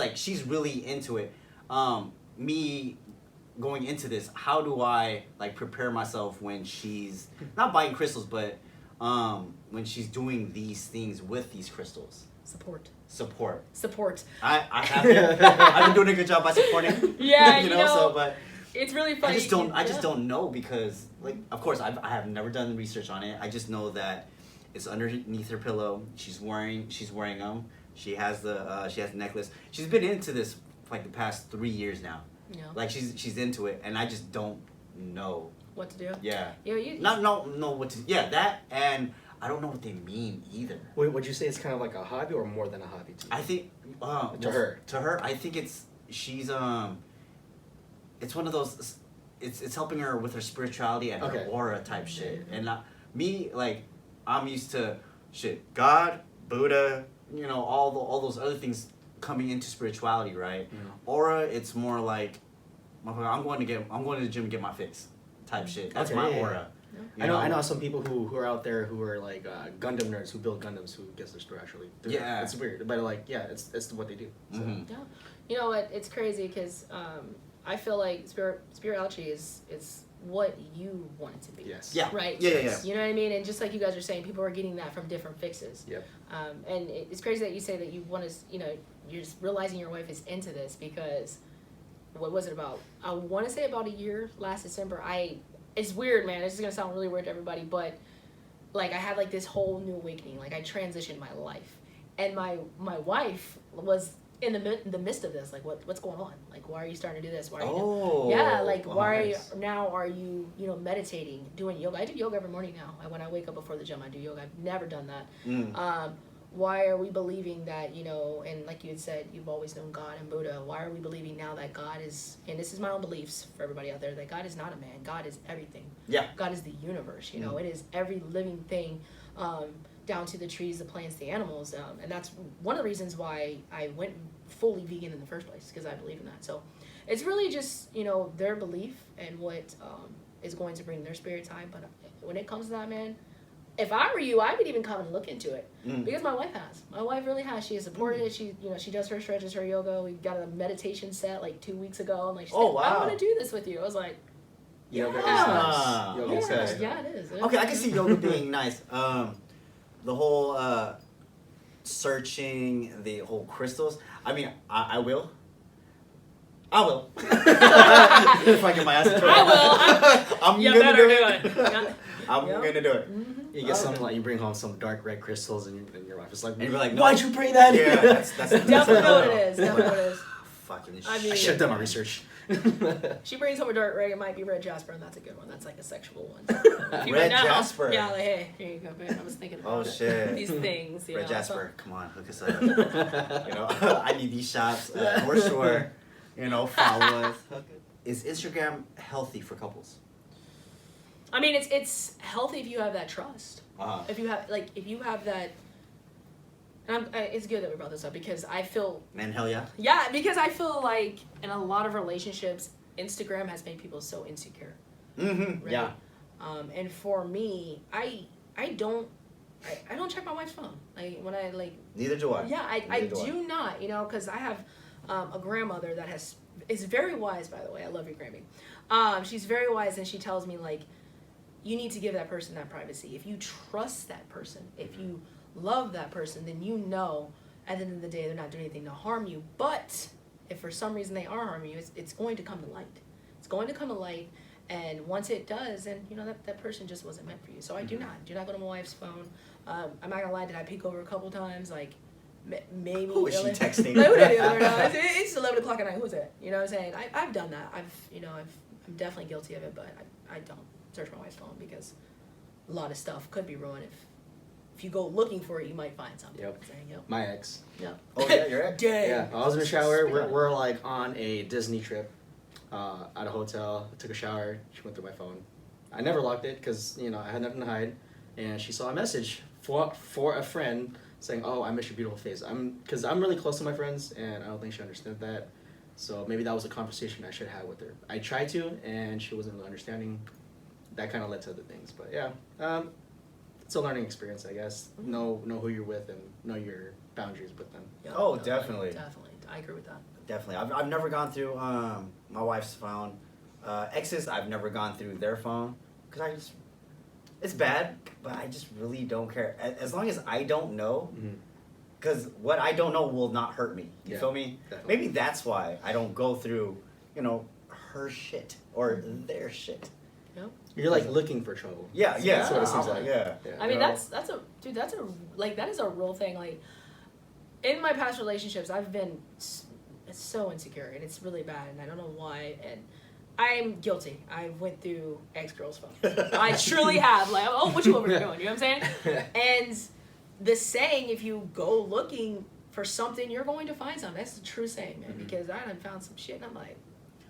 really into it. Me going into this, how do I prepare myself when she's not buying crystals, but when she's doing these things with these crystals? Support. I have been, I've been doing a good job by supporting. Yeah, but it's really funny. I just don't know, because of course I have never done research on it. I just know that it's underneath her pillow. She's wearing them. She has the necklace. She's been into this for like the past 3 years now. Yeah. Like she's into it, and I just don't know. What to do? Yeah. You Not know what to. Yeah, that, and I don't know what they mean either. Wait, would you say it's kind of like a hobby or more than a hobby to you? I think To her. To her, I think she's it's one of those. It's helping her with her spirituality and her aura type shit. And me, like, I'm used to shit. God, Buddha, all those other things coming into spirituality, right? Aura, it's more like, I'm going to the gym and get my fix, type shit. That's my aura. I know some people who are out there who are like Gundam nerds who build Gundams who gets their spirituality. Yeah, it's weird, but like it's what they do. So. Yeah, you know what? It's crazy because I feel like spirituality is what you want it to be. Yes. Yeah. Right. Yeah. You know what I mean? And just like you guys are saying, people are getting that from different fixes. Yep. And it's crazy that you say that you want to, you're just realizing your wife is into this because, what was it about? I want to say about a year, last December. It's weird, man. It's just gonna sound really weird to everybody, but like I had like this whole new awakening. Like I transitioned my life, and my wife was in the midst of this. Like what's going on? Like why are you starting to do this? Why are you now are you meditating, doing yoga? I do yoga every morning now. When I wake up before the gym, I do yoga. I've never done that. Why are we believing that, and like you had said, you've always known God and Buddha. Why are we believing now that God is, and this is my own beliefs for everybody out there, that God is not a man. God is everything. Yeah. God is the universe. It is every living thing, down to the trees, the plants, the animals. And that's one of the reasons why I went fully vegan in the first place, because I believe in that. So it's really just, their belief and what is going to bring their spirits high. But when it comes to that, man, if I were you, I would even come and look into it because my wife has. My wife really has. She has supported it. She, she does her stretches, her yoga. We got a meditation set like 2 weeks ago, and like, she's like, wow. I want to do this with you. I was like, Yoga yeah. is nice. Yoga is nice. Yeah, it is. Okay, I can see yoga being nice. The whole searching, the whole crystals. I mean, I will. If I get my ass into it. I will. I'm you gonna better do do it. it. I'm gonna do it. You get some like you bring home some dark red crystals and your wife is like, And you're like, no. why'd you bring that? Yeah, that's Definitely know what it is. Definitely know what it is. Fucking I mean, I should have done my research. She brings home a dark red. It might be red jasper, and that's a good one. That's like a sexual one. Red jasper. Yeah, like, hey, here you go, babe. I was thinking about shit. these things. Red jasper, come on, hook us up. I need these shots for sure. Follow us. Is Instagram healthy for couples? I mean, it's healthy if you have that trust. If you have that. And it's good that we brought this up because I feel... Man, hell yeah. Yeah, because I feel like in a lot of relationships, Instagram has made people so insecure. Mm-hmm. Right? Yeah. And for me, I don't check my wife's phone. Like when I like... Neither do I. Yeah, I do not, because I have a grandmother that is very wise, by the way. I love you, Grammy. She's very wise, and she tells me, like, you need to give that person that privacy. If you trust that person, if you love that person, then at the end of the day they're not doing anything to harm you. But if for some reason they are harming you, it's going to come to light. It's going to come to light, and once it does, then that person just wasn't meant for you. So I do not go to my wife's phone. I'm not gonna lie, did I peek over a couple times? Like maybe. Who is she texting? It's 11 o'clock at night. Who's it? You know what I'm saying? I've done that. I'm definitely guilty of it, but I don't search my wife's phone because a lot of stuff could be ruined if you go looking for it, you might find something. Yep. Yep. My ex. Yep. Oh yeah, you're right. Dang. Yeah, I was in the shower. We're like on a Disney trip at a hotel. I took a shower. She went through my phone. I never locked it because I had nothing to hide. And she saw a message for a friend saying, "Oh, I miss your beautiful face." Because I'm really close to my friends, and I don't think she understood that. So maybe that was a conversation I should have with her. I tried to, and she wasn't really understanding. That kind of led to other things. But yeah, it's a learning experience, I guess. Know who you're with and know your boundaries with them. Yep. Oh, definitely. Definitely. I agree with that. Definitely. I've never gone through my wife's phone. Exes, I've never gone through their phone because it's bad, but I just really don't care. As long as I don't know, because what I don't know will not hurt me. You feel me? Definitely. Maybe that's why I don't go through, her shit or their shit. Yep. You're like looking for trouble. Yeah. That's what it seems like. Yeah. I mean, that is a real thing. Like, in my past relationships, I've been it's so insecure, and it's really bad, and I don't know why, and I'm guilty. I went through ex-girls' phones. I truly have. Like, oh, what you over here doing? You know what I'm saying? And the saying, if you go looking for something, you're going to find something. That's the true saying, man. Because I done found some shit, and I'm like,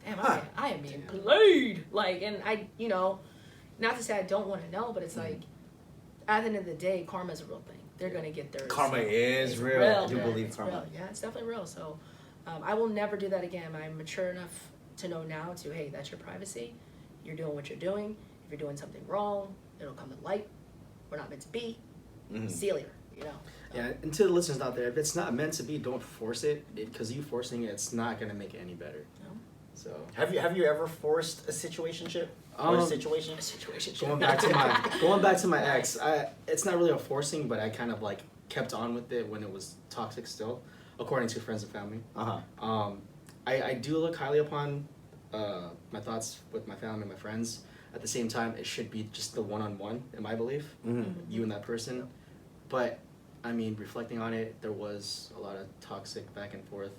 damn, I am being played. Like, and I, you know, not to say I don't want to know, but it's like, at the end of the day, karma is a real thing. They're going to get theirs. Karma is it's real. I do believe it's karma. Real. Yeah, it's definitely real. So I will never do that again. I'm mature enough to know now to, hey, that's your privacy. You're doing what you're doing. If you're doing something wrong, it'll come to light. We're not meant to be. See you later, you know. Yeah, and to the listeners out there, if it's not meant to be, don't force it. Because you forcing it, it's not going to make it any better. No. So Have you ever forced a situationship or a situation? A situation. going back to my ex, it's not really a forcing, but I kind of like kept on with it when it was toxic still, according to friends and family. I do look highly upon my thoughts with my family and my friends. At the same time, it should be just the one-on-one, in my belief, you and that person. But I mean, reflecting on it, there was a lot of toxic back and forth.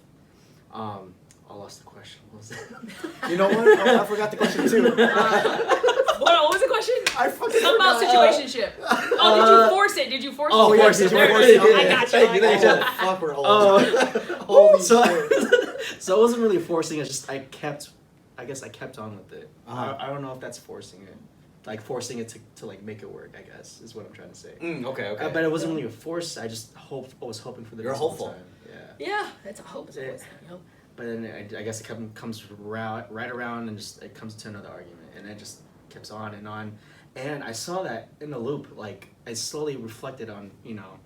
I lost the question. What was that? You know what? Oh, I forgot the question too. What was the question? I fucking Something about situationship. Oh, did you force it? Did you force it? Oh, There yes, it is. did you force There it? it is. I got you. Thank you, I got thank you. you. Fuck, we're old. Holy so, shit. so it wasn't really forcing. It's just I guess I kept on with it. I don't know if that's forcing it. Like forcing it to like make it work, I guess, is what I'm trying to say. Okay. But it wasn't really a force. I just was hoping for the You're best all the hopeful. time. Yeah. Yeah, that's a hope. It's always, you know. But then I guess it comes right around and just it comes to another argument, and it just keeps on and on. And I saw that in the loop. Like I slowly reflected on, you know,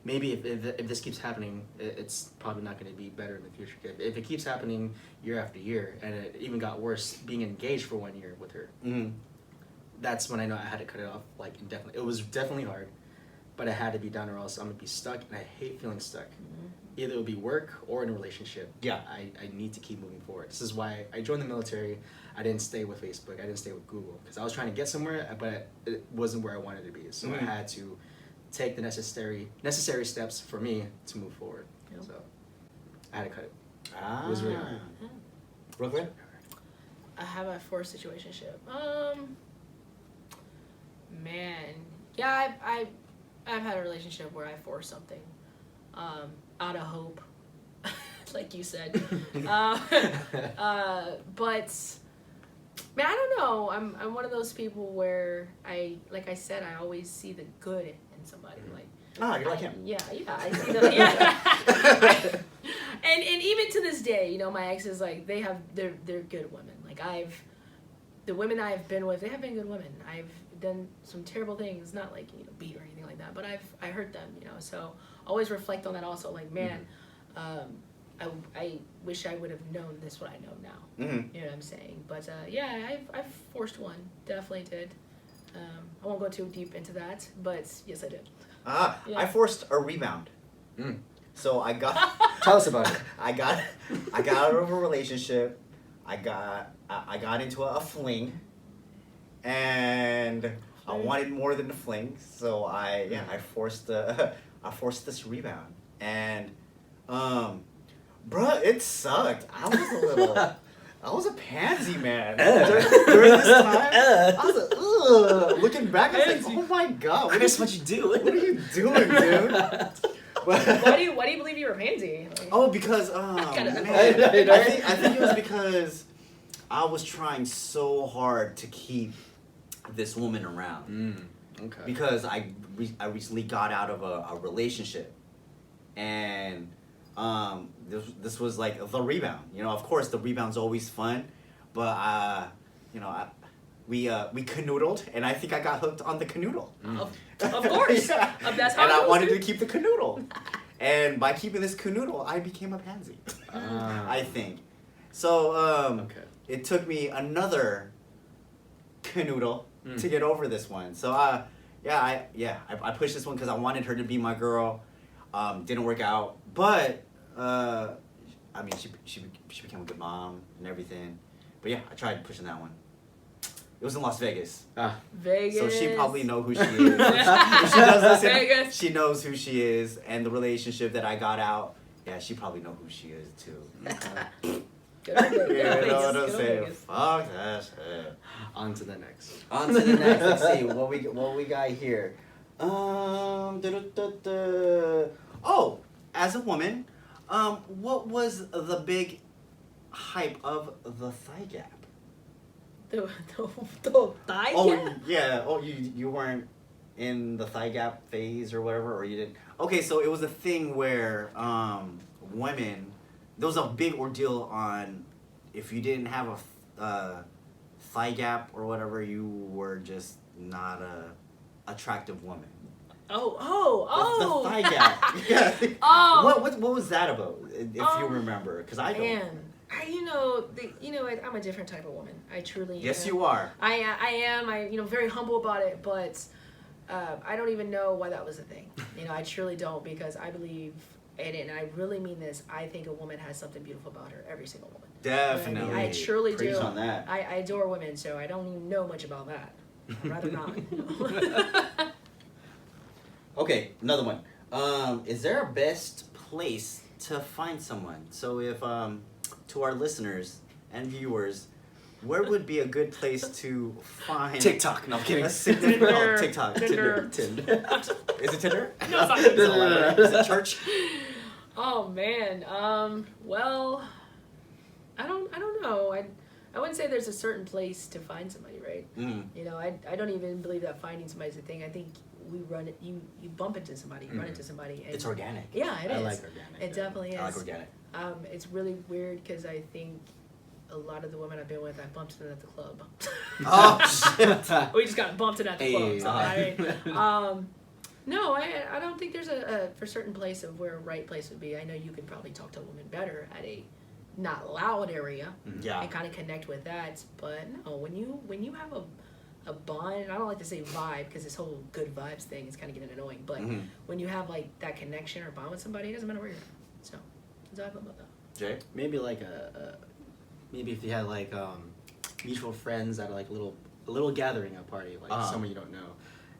maybe if this keeps happening, it's probably not going to be better in the future. If it keeps happening year after year, and it even got worse, being engaged for 1 year with her, that's when I know I had to cut it off like indefinitely. It was definitely hard, but it had to be done or else I'm gonna be stuck, and I hate feeling stuck. Either it would be work or in a relationship. Yeah. I need to keep moving forward. This is why I joined the military. I didn't stay with Facebook. I didn't stay with Google because I was trying to get somewhere, but it wasn't where I wanted to be. So I had to take the necessary steps for me to move forward. Yep. So I had to cut it. Ah. It was really hard. Brooklyn? I have a forced situationship. Man, yeah, I've had a relationship where I forced something, out of hope, like you said. But man, I don't know. I'm one of those people where like I said, I always see the good in somebody. Like, You're like him. Yeah, I see the yeah. and even to this day, you know, my exes, like they're good women. Like the women I've been with, they have been good women. I've done some terrible things, not like, you know, beat or anything like that, but I hurt them, you know. So always reflect on that also. Like, man, I wish I would have known this what I know now. You know what I'm saying? But yeah, I've forced one, definitely did. I won't go too deep into that, but yes, I did. Yeah. I forced a rebound. So I got. Tell us about it. I got out of a relationship. I got into a fling, and I wanted more than a fling. So I forced this rebound, and bruh, it sucked. I was a pansy, man. During this time, I was like, looking back, I was like, oh my god, Chris, what you do? What are you doing, dude? Why do you believe you were a pansy? Like, Because man, I I think it was because I was trying so hard to keep this woman around. Okay. Because I recently got out of a relationship, and this was like the rebound. You know, of course the rebound's always fun, but you know, we canoodled, and I think I got hooked on the canoodle. Of course. Yeah. That's how and it I goes. wanted to keep the canoodle. And by keeping this canoodle, I became a pansy. I think. So it took me another canoodle to get over this one. So I pushed this one because I wanted her to be my girl. Didn't work out, but I mean she became a good mom and everything. But yeah, I tried pushing that one. It was in Las Vegas. Vegas. So she probably know who she is. If she does listen, Vegas. she knows who she is, and the relationship that I got out, Yeah, she probably know who she is too. Good on Vegas. You know what I'm Good on saying? Vegas. Fuck that shit. On to the next. On to the next. Let's see what we got here. Oh, as a woman, what was the big hype of the thigh gap? The thigh Oh gap? yeah. Oh, you weren't in the thigh gap phase or whatever, or you didn't. Okay, so it was a thing where women. There was a big ordeal on if you didn't have a thigh gap or whatever, you were just not a attractive woman. Oh. The thigh gap. Yeah. Oh. What was that about? If you remember, because I don't. Man, I'm a different type of woman. I truly. Yes, you are. I am. I'm very humble about it, but I don't even know why that was a thing. I truly don't, because I believe, and I really mean this. I think a woman has something beautiful about her. Every single woman. Definitely. I truly Praise do. on that. I adore women, so I don't even know much about that. I'd rather not. Okay, another one. Is there a best place to find someone? So if to our listeners and viewers, where would be a good place to find TikTok. No, I'm kidding. a significant Tinder. TikTok, Tinder. Tinder. Is it Tinder? No, it's not Tinder. Is it church? Oh man. Well, I don't know. I wouldn't say there's a certain place to find somebody, right? Mm. I don't even believe that finding somebody's a thing. I think we run it. You bump into somebody, you run into somebody. And It's organic. Yeah, it is. I like organic. It definitely is. I like organic. It's really weird because I think a lot of the women I've been with, I bumped them at the club. Oh shit! We just got bumped in at the club. Hey. So no, I don't think there's a for certain place of where a right place would be. I know you could probably talk to a woman better at a not loud area Yeah. and kind of connect with that. But no, when you have a bond, and I don't like to say vibe because this whole good vibes thing is kind of getting annoying. But when you have like that connection or bond with somebody, it doesn't matter where you're at. So that's how I feel about that. Jay? Maybe like maybe if you had like mutual friends at like a little gathering, a party, like someone you don't know.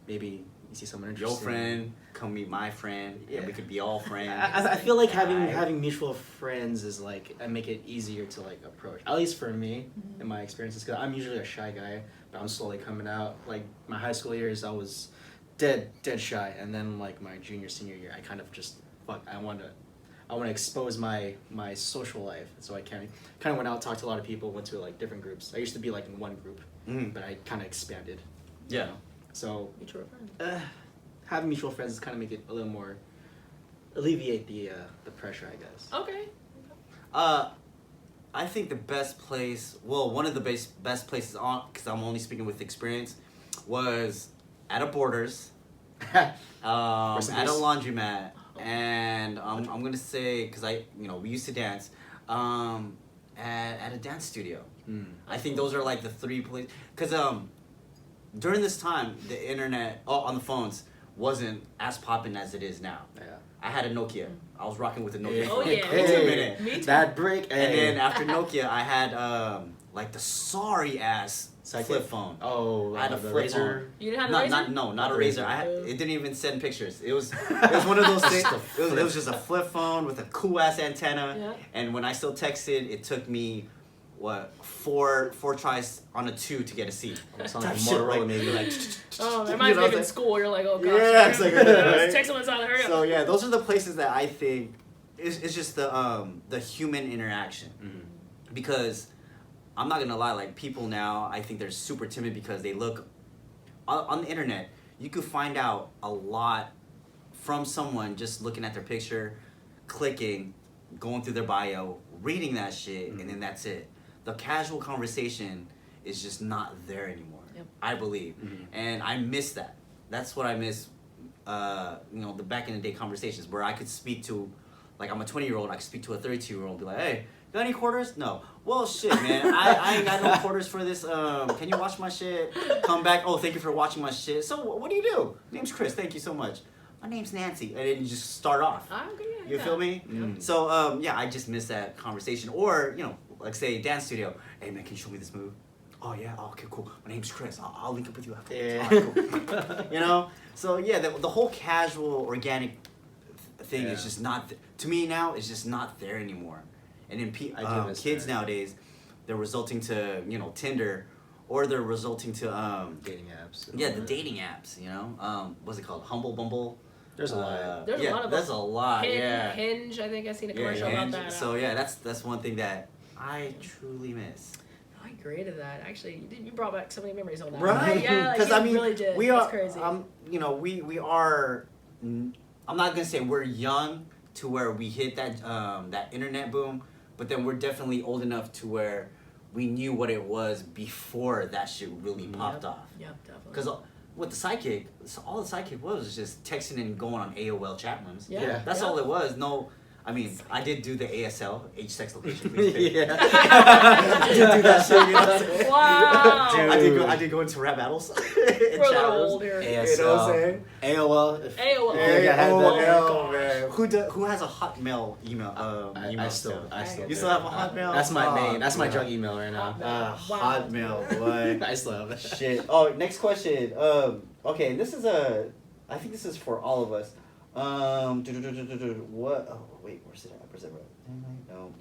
Maybe you see someone interesting. Your friend, come meet my friend. Yeah, we could be all friends. I feel like having mutual friends is like make it easier to like approach. At least for me, in my experiences, because I'm usually a shy guy, but I'm slowly coming out. Like my high school years, I was dead shy, and then like my senior year, I kind of just I want to expose my social life, so I kind of went out, talked to a lot of people, went to like different groups. I used to be like in one group, but I kind of expanded. Yeah. So Mutual friends. having mutual friends kind of make it a little more alleviate the pressure, I guess. Okay. I think the best place, well, one of the best places on, because I'm only speaking with experience, was at a Borders, at a laundromat, and I'm gonna say, because we used to dance, at a dance studio. I think those are like the three places, because during this time the internet on the phones wasn't as popping as it is now. Yeah. I had a Nokia. I was rocking with a Nokia Oh, for yeah. a good minute. Me too. That brick, And then after Nokia, I had like the sorry ass flip phone. Oh, I had a the flip Razor. phone. You didn't have a razor? Not a razor. It didn't even send pictures. It was one of those things. It was just a flip phone with a cool ass antenna. Yeah. And when I still texted, it took me four tries on a 2 to get a C. It sounds like Type shit, Motorola, like- maybe like. Oh, that reminds me of in school. You're like, oh gosh. Yeah, it's like, right? Text someone on, hurry up. So yeah, those are the places that I think it's just the human interaction. Because I'm not gonna lie, like people now, I think they're super timid because they look on the internet. You could find out a lot from someone just looking at their picture, clicking, going through their bio, reading that shit, and then that's it. The casual conversation is just not there anymore. Yep. I believe, and I miss that. That's what I miss. The back in the day conversations where I could speak to, like I'm a 20-year-old, I could speak to a 32-year-old, and be like, hey, got any quarters? No. Well, shit, man, I ain't got no quarters for this. Can you watch my shit? Come back. Oh, thank you for watching my shit. So what do you do? Name's Chris. Thank you so much. My name's Nancy. And then you just start off. Okay, yeah, You feel me? So I just miss that conversation. Or like say dance studio. Hey man, can you show me this move? Oh yeah. Oh, okay, cool. My name's Chris. I'll link up with you after. Yeah. All right, cool. So yeah, the whole casual, organic thing is just not to me now. It's just not there anymore. And then kids nowadays, they're resulting to Tinder, or they're resulting to dating apps. Yeah, the dating apps. What's it called? Humble Bumble. There's a lot. There's a lot of them. There's a lot. Hinge. I think I've seen a commercial about that. So that's one thing that I truly miss. I agree to that. Actually, you brought back so many memories on that. Right? Yeah, because really did. we That's are. crazy. We are. I'm not gonna say we're young to where we hit that internet boom, but then we're definitely old enough to where we knew what it was before that shit really popped off. Yep, definitely. Because with the sidekick, all the sidekick was just texting and going on AOL chat rooms. Yeah. That's all it was. No. I mean, I did do the ASL, age, sex, location, please. Yeah. I did do that shit. Wow. Dude. I did go into rap battles. We're a little old here. ASL. You know what I'm saying? AOL. AOL. AOL, man. Who has a Hotmail email? I still. You still have a Hotmail? That's my main. That's my junk email right now. Hotmail, boy. I still have it. Shit. Oh, next question. Okay, this is I think this is for all of us. What? Oh, wait. Where's it at? No.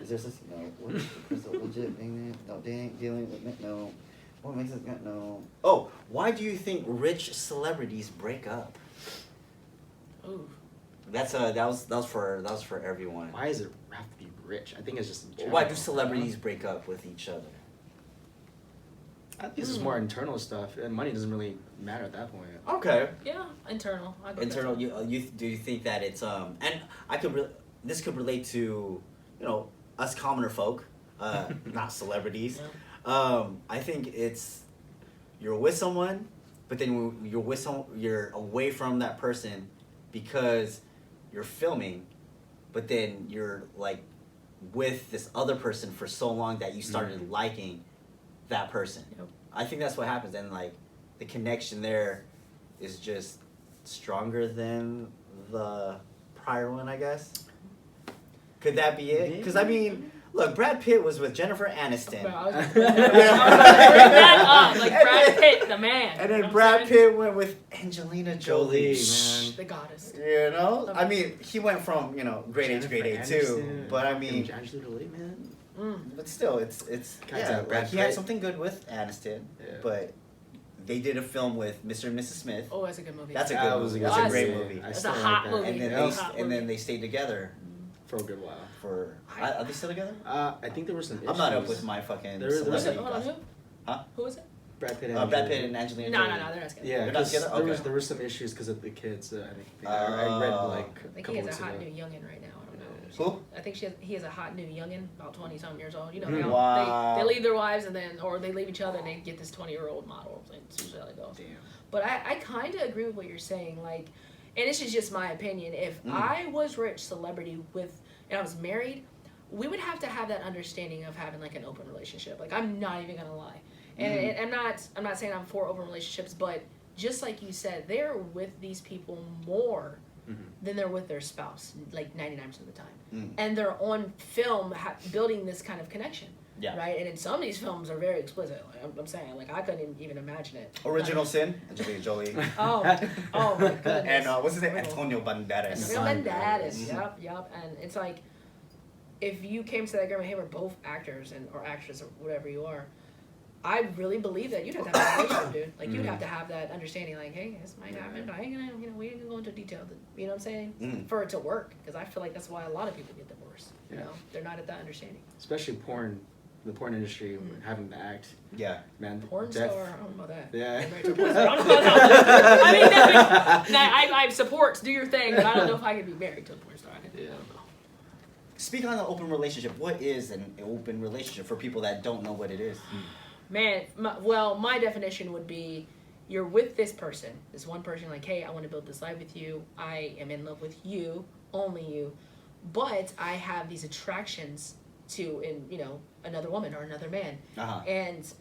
Is there such? No. What is the legit thing? No. Dealing with it? No. What makes it? No. Oh, why do you think rich celebrities break up? Ooh. That was for everyone. Why does it have to be rich? I think it's just. Why do celebrities break up with each other? I think this is more internal stuff, and money doesn't really matter at that point. Okay. Yeah, internal. Internal. Do you think that it's and this could relate to us commoner folk, not celebrities. Yeah. I think it's you're with someone, but then you're away from that person because you're filming, but then you're like with this other person for so long that you started liking that person. Yep. I think that's what happens, and like the connection there is just stronger than the prior one, I guess. Could that be it? Because I mean, look, Brad Pitt was with Jennifer Aniston. I was gonna bring that up, like Brad Pitt, the man. And then Brad Pitt went with Angelina Jolie, man. The goddess. You know, I mean, he went from grade A to grade A too, but I mean, Angelina Jolie, man. But still, it's like he had something good with Aniston, but they did a film with Mr. and Mrs. Smith. Oh, that's a good movie. That's a good movie. That's a great movie. That's a hot movie. And then they stayed together for a good while. Are they still together? I think there were some issues. I'm not up with my fucking. Hold on, who? Huh? Who was it? Brad Pitt and Angelina Jolie. No, they're not together. Yeah, they're not together. Okay. There were some issues because of the kids. I read I think he has a hot new youngin right now. I don't know. Who? I think he has a hot new youngin, about 20-something years old. You know, Wow. they leave their wives or they leave each other and they get this 20-year-old model. It's usually how they go. Damn. But I kind of agree with what you're saying. Like, and this is just my opinion. If I was rich celebrity and I was married, we would have to have that understanding of having like an open relationship. Like, I'm not even gonna lie. And I'm not saying I'm for open relationships, but just like you said, they're with these people more than they're with their spouse, like 99% of the time. And they're on film building this kind of connection. Yeah. Right? And in some of these films are very explicit. Like, I'm saying, like, I couldn't even imagine it. Original Sin, Angelina Jolie. Oh my goodness. And what's his name? Antonio Banderas. Antonio Banderas, yep. And it's like, if you came to that agreement, hey, we're both actors or actresses or whatever you are, I really believe that you'd have to have a relationship, dude. Like, you'd have to have that understanding, like, hey, this might happen, but I ain't gonna, we ain't gonna go into detail, you know what I'm saying? For it to work, because I feel like that's why a lot of people get divorced, you know? They're not at that understanding. Especially the porn industry, having to act. Yeah. Man, porn star, I don't know about that. Yeah. I don't know about that. I mean, I support, do your thing, but I don't know if I could be married to a porn star. I don't know. Speak on the open relationship. What is an open relationship for people that don't know what it is? Man, my definition would be you're with this person, this one person, like, hey, I want to build this life with you. I am in love with you, only you. But I have these attractions to, another woman or another man. And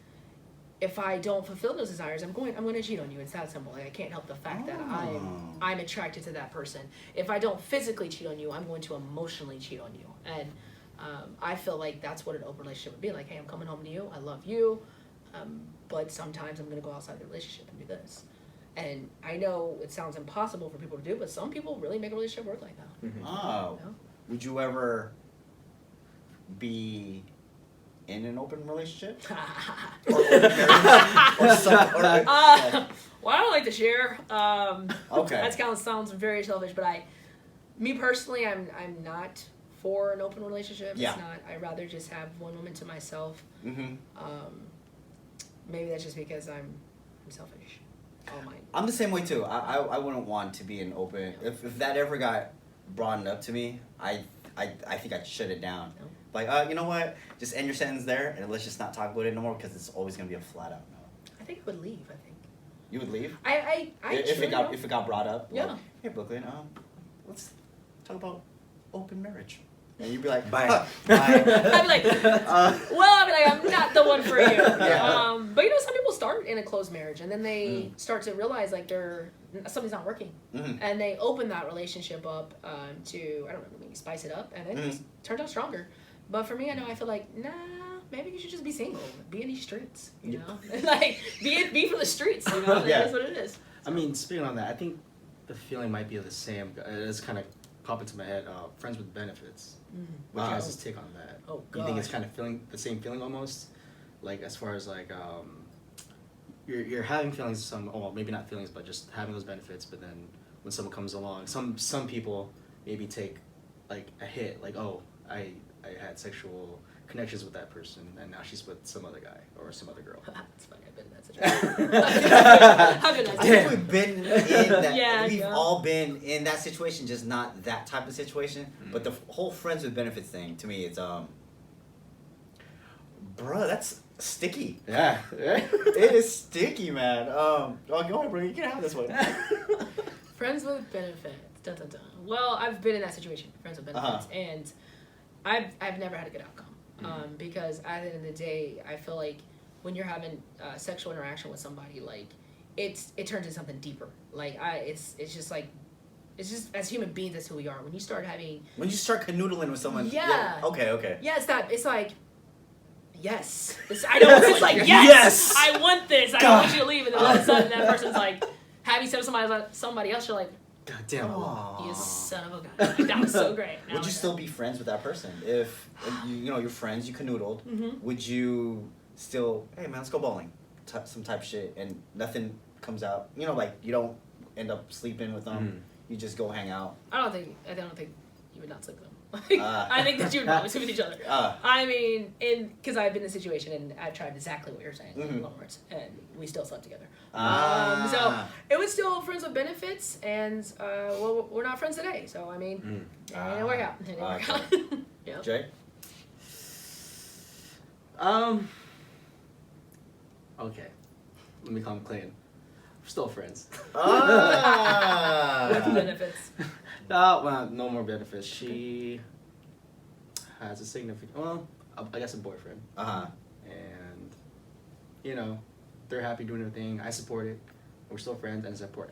if I don't fulfill those desires, I'm going to cheat on you. It's that simple. Like, I can't help the fact that I'm attracted to that person. If I don't physically cheat on you, I'm going to emotionally cheat on you. And I feel like that's what an open relationship would be. Like, hey, I'm coming home to you. I love you. But sometimes I'm going to go outside the relationship and do this. And I know it sounds impossible for people to do, but some people really make a relationship work like that. Mm-hmm. Oh. You know? Would you ever be in an open relationship? Or open marriage? Or something? Or, Well, I don't like to share. Okay. That kind of sounds very selfish, but me personally, I'm not for an open relationship. Yeah. It's not. I'd rather just have one woman to myself. Mm-hmm. Maybe that's just because I'm selfish. Oh my. I'm the same way too. I wouldn't want to be an open. If that ever got brought up to me, I think I'd shut it down. No. Like, you know what? Just end your sentence there, and let's just not talk about it no more, because it's always gonna be a flat out no. I think I would leave. I think. You would leave If if it got brought up. Yeah. Like, hey Brooklyn, let's talk about open marriage. And you'd be like, Bye. Bye. I'd be like, I'm not the one for you. Yeah. But some people start in a closed marriage and then they start to realize like something's not working, and they open that relationship up to, I don't know, maybe spice it up, and it turns out stronger. But for me, I feel like, nah, maybe you should just be single, be in these streets, you know, like be for the streets, you know. Yeah. That's what it is. I mean, speaking on that, I think the feeling might be the same. It's kind of pop into my head. Friends with benefits. What you guys' take on that? Oh, You think it's gosh. kind of feeling the same feeling almost, like as far as like you're having feelings, maybe not feelings, but just having those benefits. But then when someone comes along, some people maybe take like a hit, like, oh, I had sexual connections with that person, and now she's with some other guy or some other girl. That's funny. I've been in that situation. How good I is think we've been in that. Yeah, we've yeah. all been in that situation, just not that type of situation. But the whole friends with benefits thing, to me, it's bruh, that's sticky. Yeah. It is sticky, man. Go ahead, bro. You can have this one. Friends with benefits. Dun, dun, dun. Well, I've been in that situation, friends with benefits, and I've never had a good outcome. Because at the end of the day, I feel like when you're having sexual interaction with somebody, like it turns into something deeper. Like it's just as human beings, that's who we are. When you start canoodling with someone. Yeah. Okay. Yeah, it's like, yes. It's like, yes, Yes! I want this. I don't want you to leave. And then all of a sudden, that person's like, having sex with somebody else, you're like, God damn. Aw. you son of a gun. Like, that was so great. Now Would you it's still be friends with that person if you're friends, you canoodled? Would you still, hey man, let's go bowling, some type of shit, and nothing comes out? You know, like you don't end up sleeping with them. You just go hang out. I don't think you would not sleep with them. I think that you would probably sleep with each other. I mean, because I've been in a situation and I've tried exactly what you're saying, in other words, and we still slept together. So it was still friends with benefits, and we're not friends today. So I mean, it didn't work out. It didn't work out. Yep. Jay? Okay. Let me calm Clayton. We're still friends. With benefits. Well, no more benefits. She has a significant, I guess a boyfriend. And, they're happy doing their thing. I support it. We're still friends and support.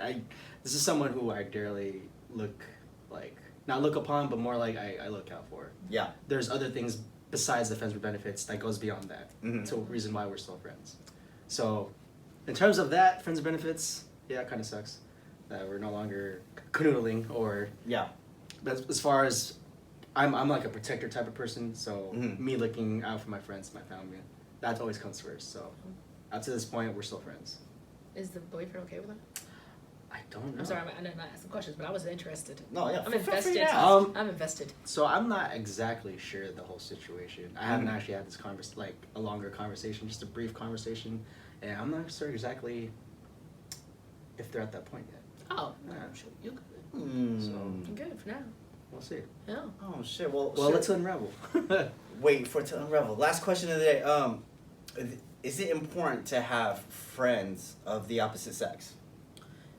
This is someone who I dearly not look upon, but more like I look out for. Yeah. There's other things besides the friends with benefits that goes beyond that. It's a reason why we're still friends. So, in terms of that, friends with benefits, yeah, it kind of sucks that we're no longer canoodling or... Yeah. But as far as... I'm like a protector type of person, so me looking out for my friends, my family, that always comes first. So, up to this point, we're still friends. Is the boyfriend okay with that? I don't know. I'm sorry, I'm not asking questions, but I was interested. No, yeah. I'm feel free invested. to ask. I'm invested. So I'm not exactly sure the whole situation. I haven't actually had this a longer conversation, just a brief conversation, and I'm not sure exactly if they're at that point yet. Oh, Yeah. sure, you're good. So I'm good for now. we'll see. Yeah. Oh shit. Well, Let's unravel. wait for it to unravel. Last question of the day. Is it important to have friends of the opposite sex?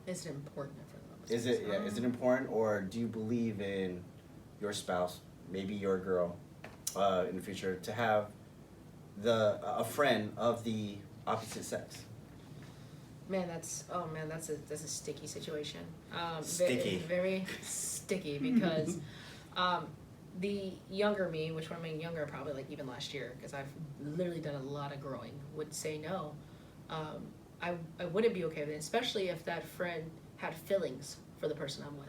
Is it important for them? Is it important, or do you believe in your spouse, maybe your girl, in the future, to have a friend of the opposite sex? That's a sticky situation. Sticky. Very sticky because the younger me, which when I mean younger, probably like even last year, because I've literally done a lot of growing, would say no. I wouldn't be okay with it, especially if that friend had feelings for the person I'm with.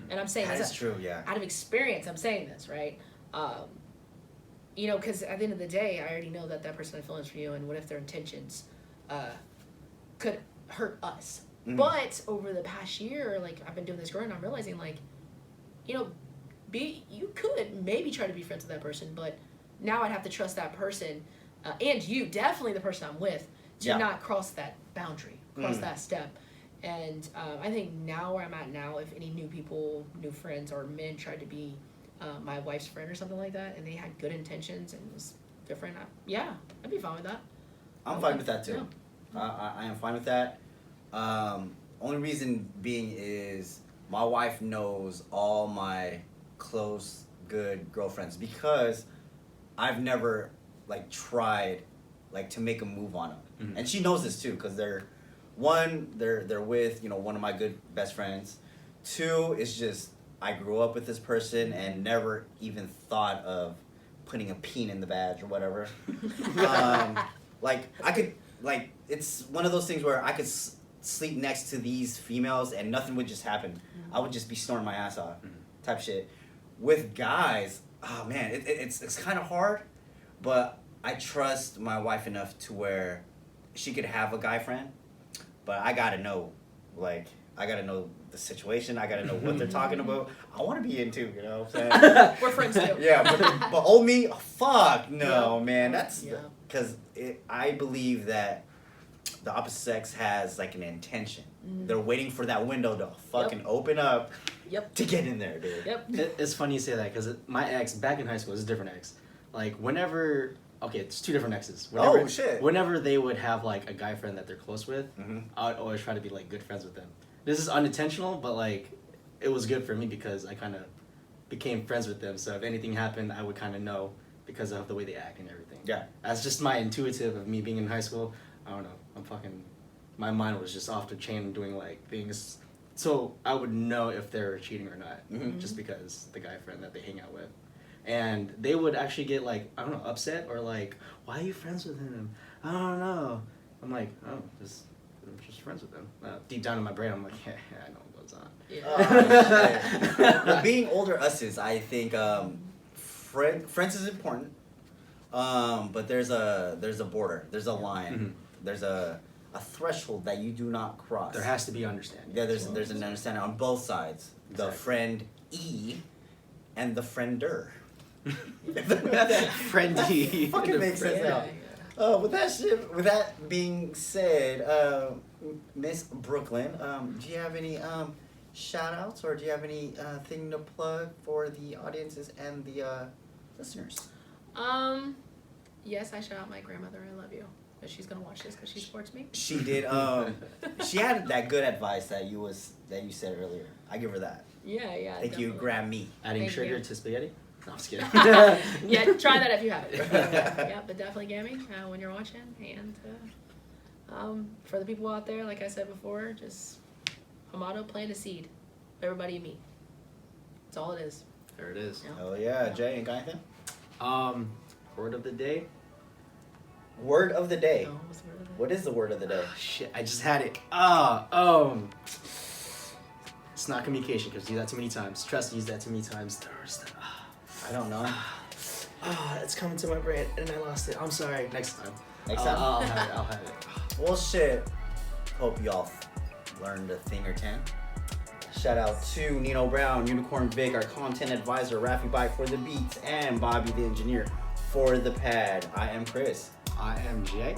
And I'm saying That this is true, yeah. out of experience. I'm saying this, right? You know, because at the end of the day, I already know that that person had feelings for you, and what if their intentions could hurt us? But over the past year, like, I've been doing this growing, I'm realizing, like, you know, you could maybe try to be friends with that person, but now I'd have to trust that person, and you, definitely the person I'm with, to not cross that boundary, cross that step. And I think now where I'm at now, if any new people, new friends, or men tried to be my wife's friend or something like that, and they had good intentions and was different, I'd be fine with that. I'm fine with that too. I am fine with that. Only reason being is my wife knows all my close, good girlfriends because I've never like tried like to make a move on them, and she knows this too because they're with one of my good best friends. Two is just I grew up with this person and never even thought of putting a peen in the badge or whatever. Like I could it's one of those things where I could sleep next to these females and nothing would just happen. I would just be snoring my ass off, type shit. With guys, oh man, it's kind of hard, but I trust my wife enough to where she could have a guy friend, but I gotta know, I gotta know the situation. I gotta know what they're talking about. I want to be in too, you know what I'm saying? We're friends too. Yeah, but old me, fuck no, man. That's because I believe that the opposite sex has like an intention. They're waiting for that window to fucking open up to get in there, dude. It's funny you say that because my ex back in high school is a different ex. Like whenever, it's two different exes. Whenever, shit. Whenever they would have like a guy friend that they're close with, I would always try to be like good friends with them. This is unintentional, but like it was good for me because I kind of became friends with them. So if anything happened, I would kind of know because of the way they act and everything. Yeah. That's just my intuitive of me being in high school. I don't know. My mind was just off the chain doing like things. So I would know if they're cheating or not, just because the guy friend that they hang out with. And they would actually get like, I don't know, upset or like, why are you friends with him? I don't know. I'm like, I'm just friends with them. Deep down in my brain, I'm like, yeah, I know what goes on. Well, being older us's, I think friends is important, but there's a border, there's a line, there's a threshold that you do not cross. There has to be understanding. Yeah, there's an understanding on both sides. Exactly. The friend E and the friender. Friendy. Fucking makes sense now. With that being said, Miss Brooklyn, do you have any shout outs or do you have any thing to plug for the audiences and the listeners? Yes, I shout out my grandmother. I love you. But she's gonna watch this because she supports me. She did. She had that good advice that you said earlier. I give her that. Yeah. Thank definitely. you, Grammy. Adding sugar to spaghetti? No, I'm just kidding. Yeah, try that if you haven't. Yeah, but definitely Gammy when you're watching. And for the people out there, like I said before, just Hamado, plant a seed. Everybody you meet. That's all it is. There it is. Yeah. Oh yeah, Jay, ain't got anything? Word of the day. Word of the day. Oh, what's the word of the day? What is the word of the day? Oh, shit, I just had it. It's not communication because you use that too many times. Trust, use that too many times. I don't know. It's coming to my brain and I lost it. I'm sorry. Next time. I'll have it. Well, shit. Hope y'all learned a thing or 10. Shout out to Nino Brown, Unicorn Vic, our content advisor, Rafi Bike for the beats, and Bobby the engineer for the pad. I am Chris. I am Jay.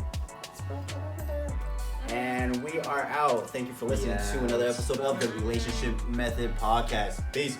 And we are out. Thank you for listening to another episode of the Relationship Method podcast. Peace.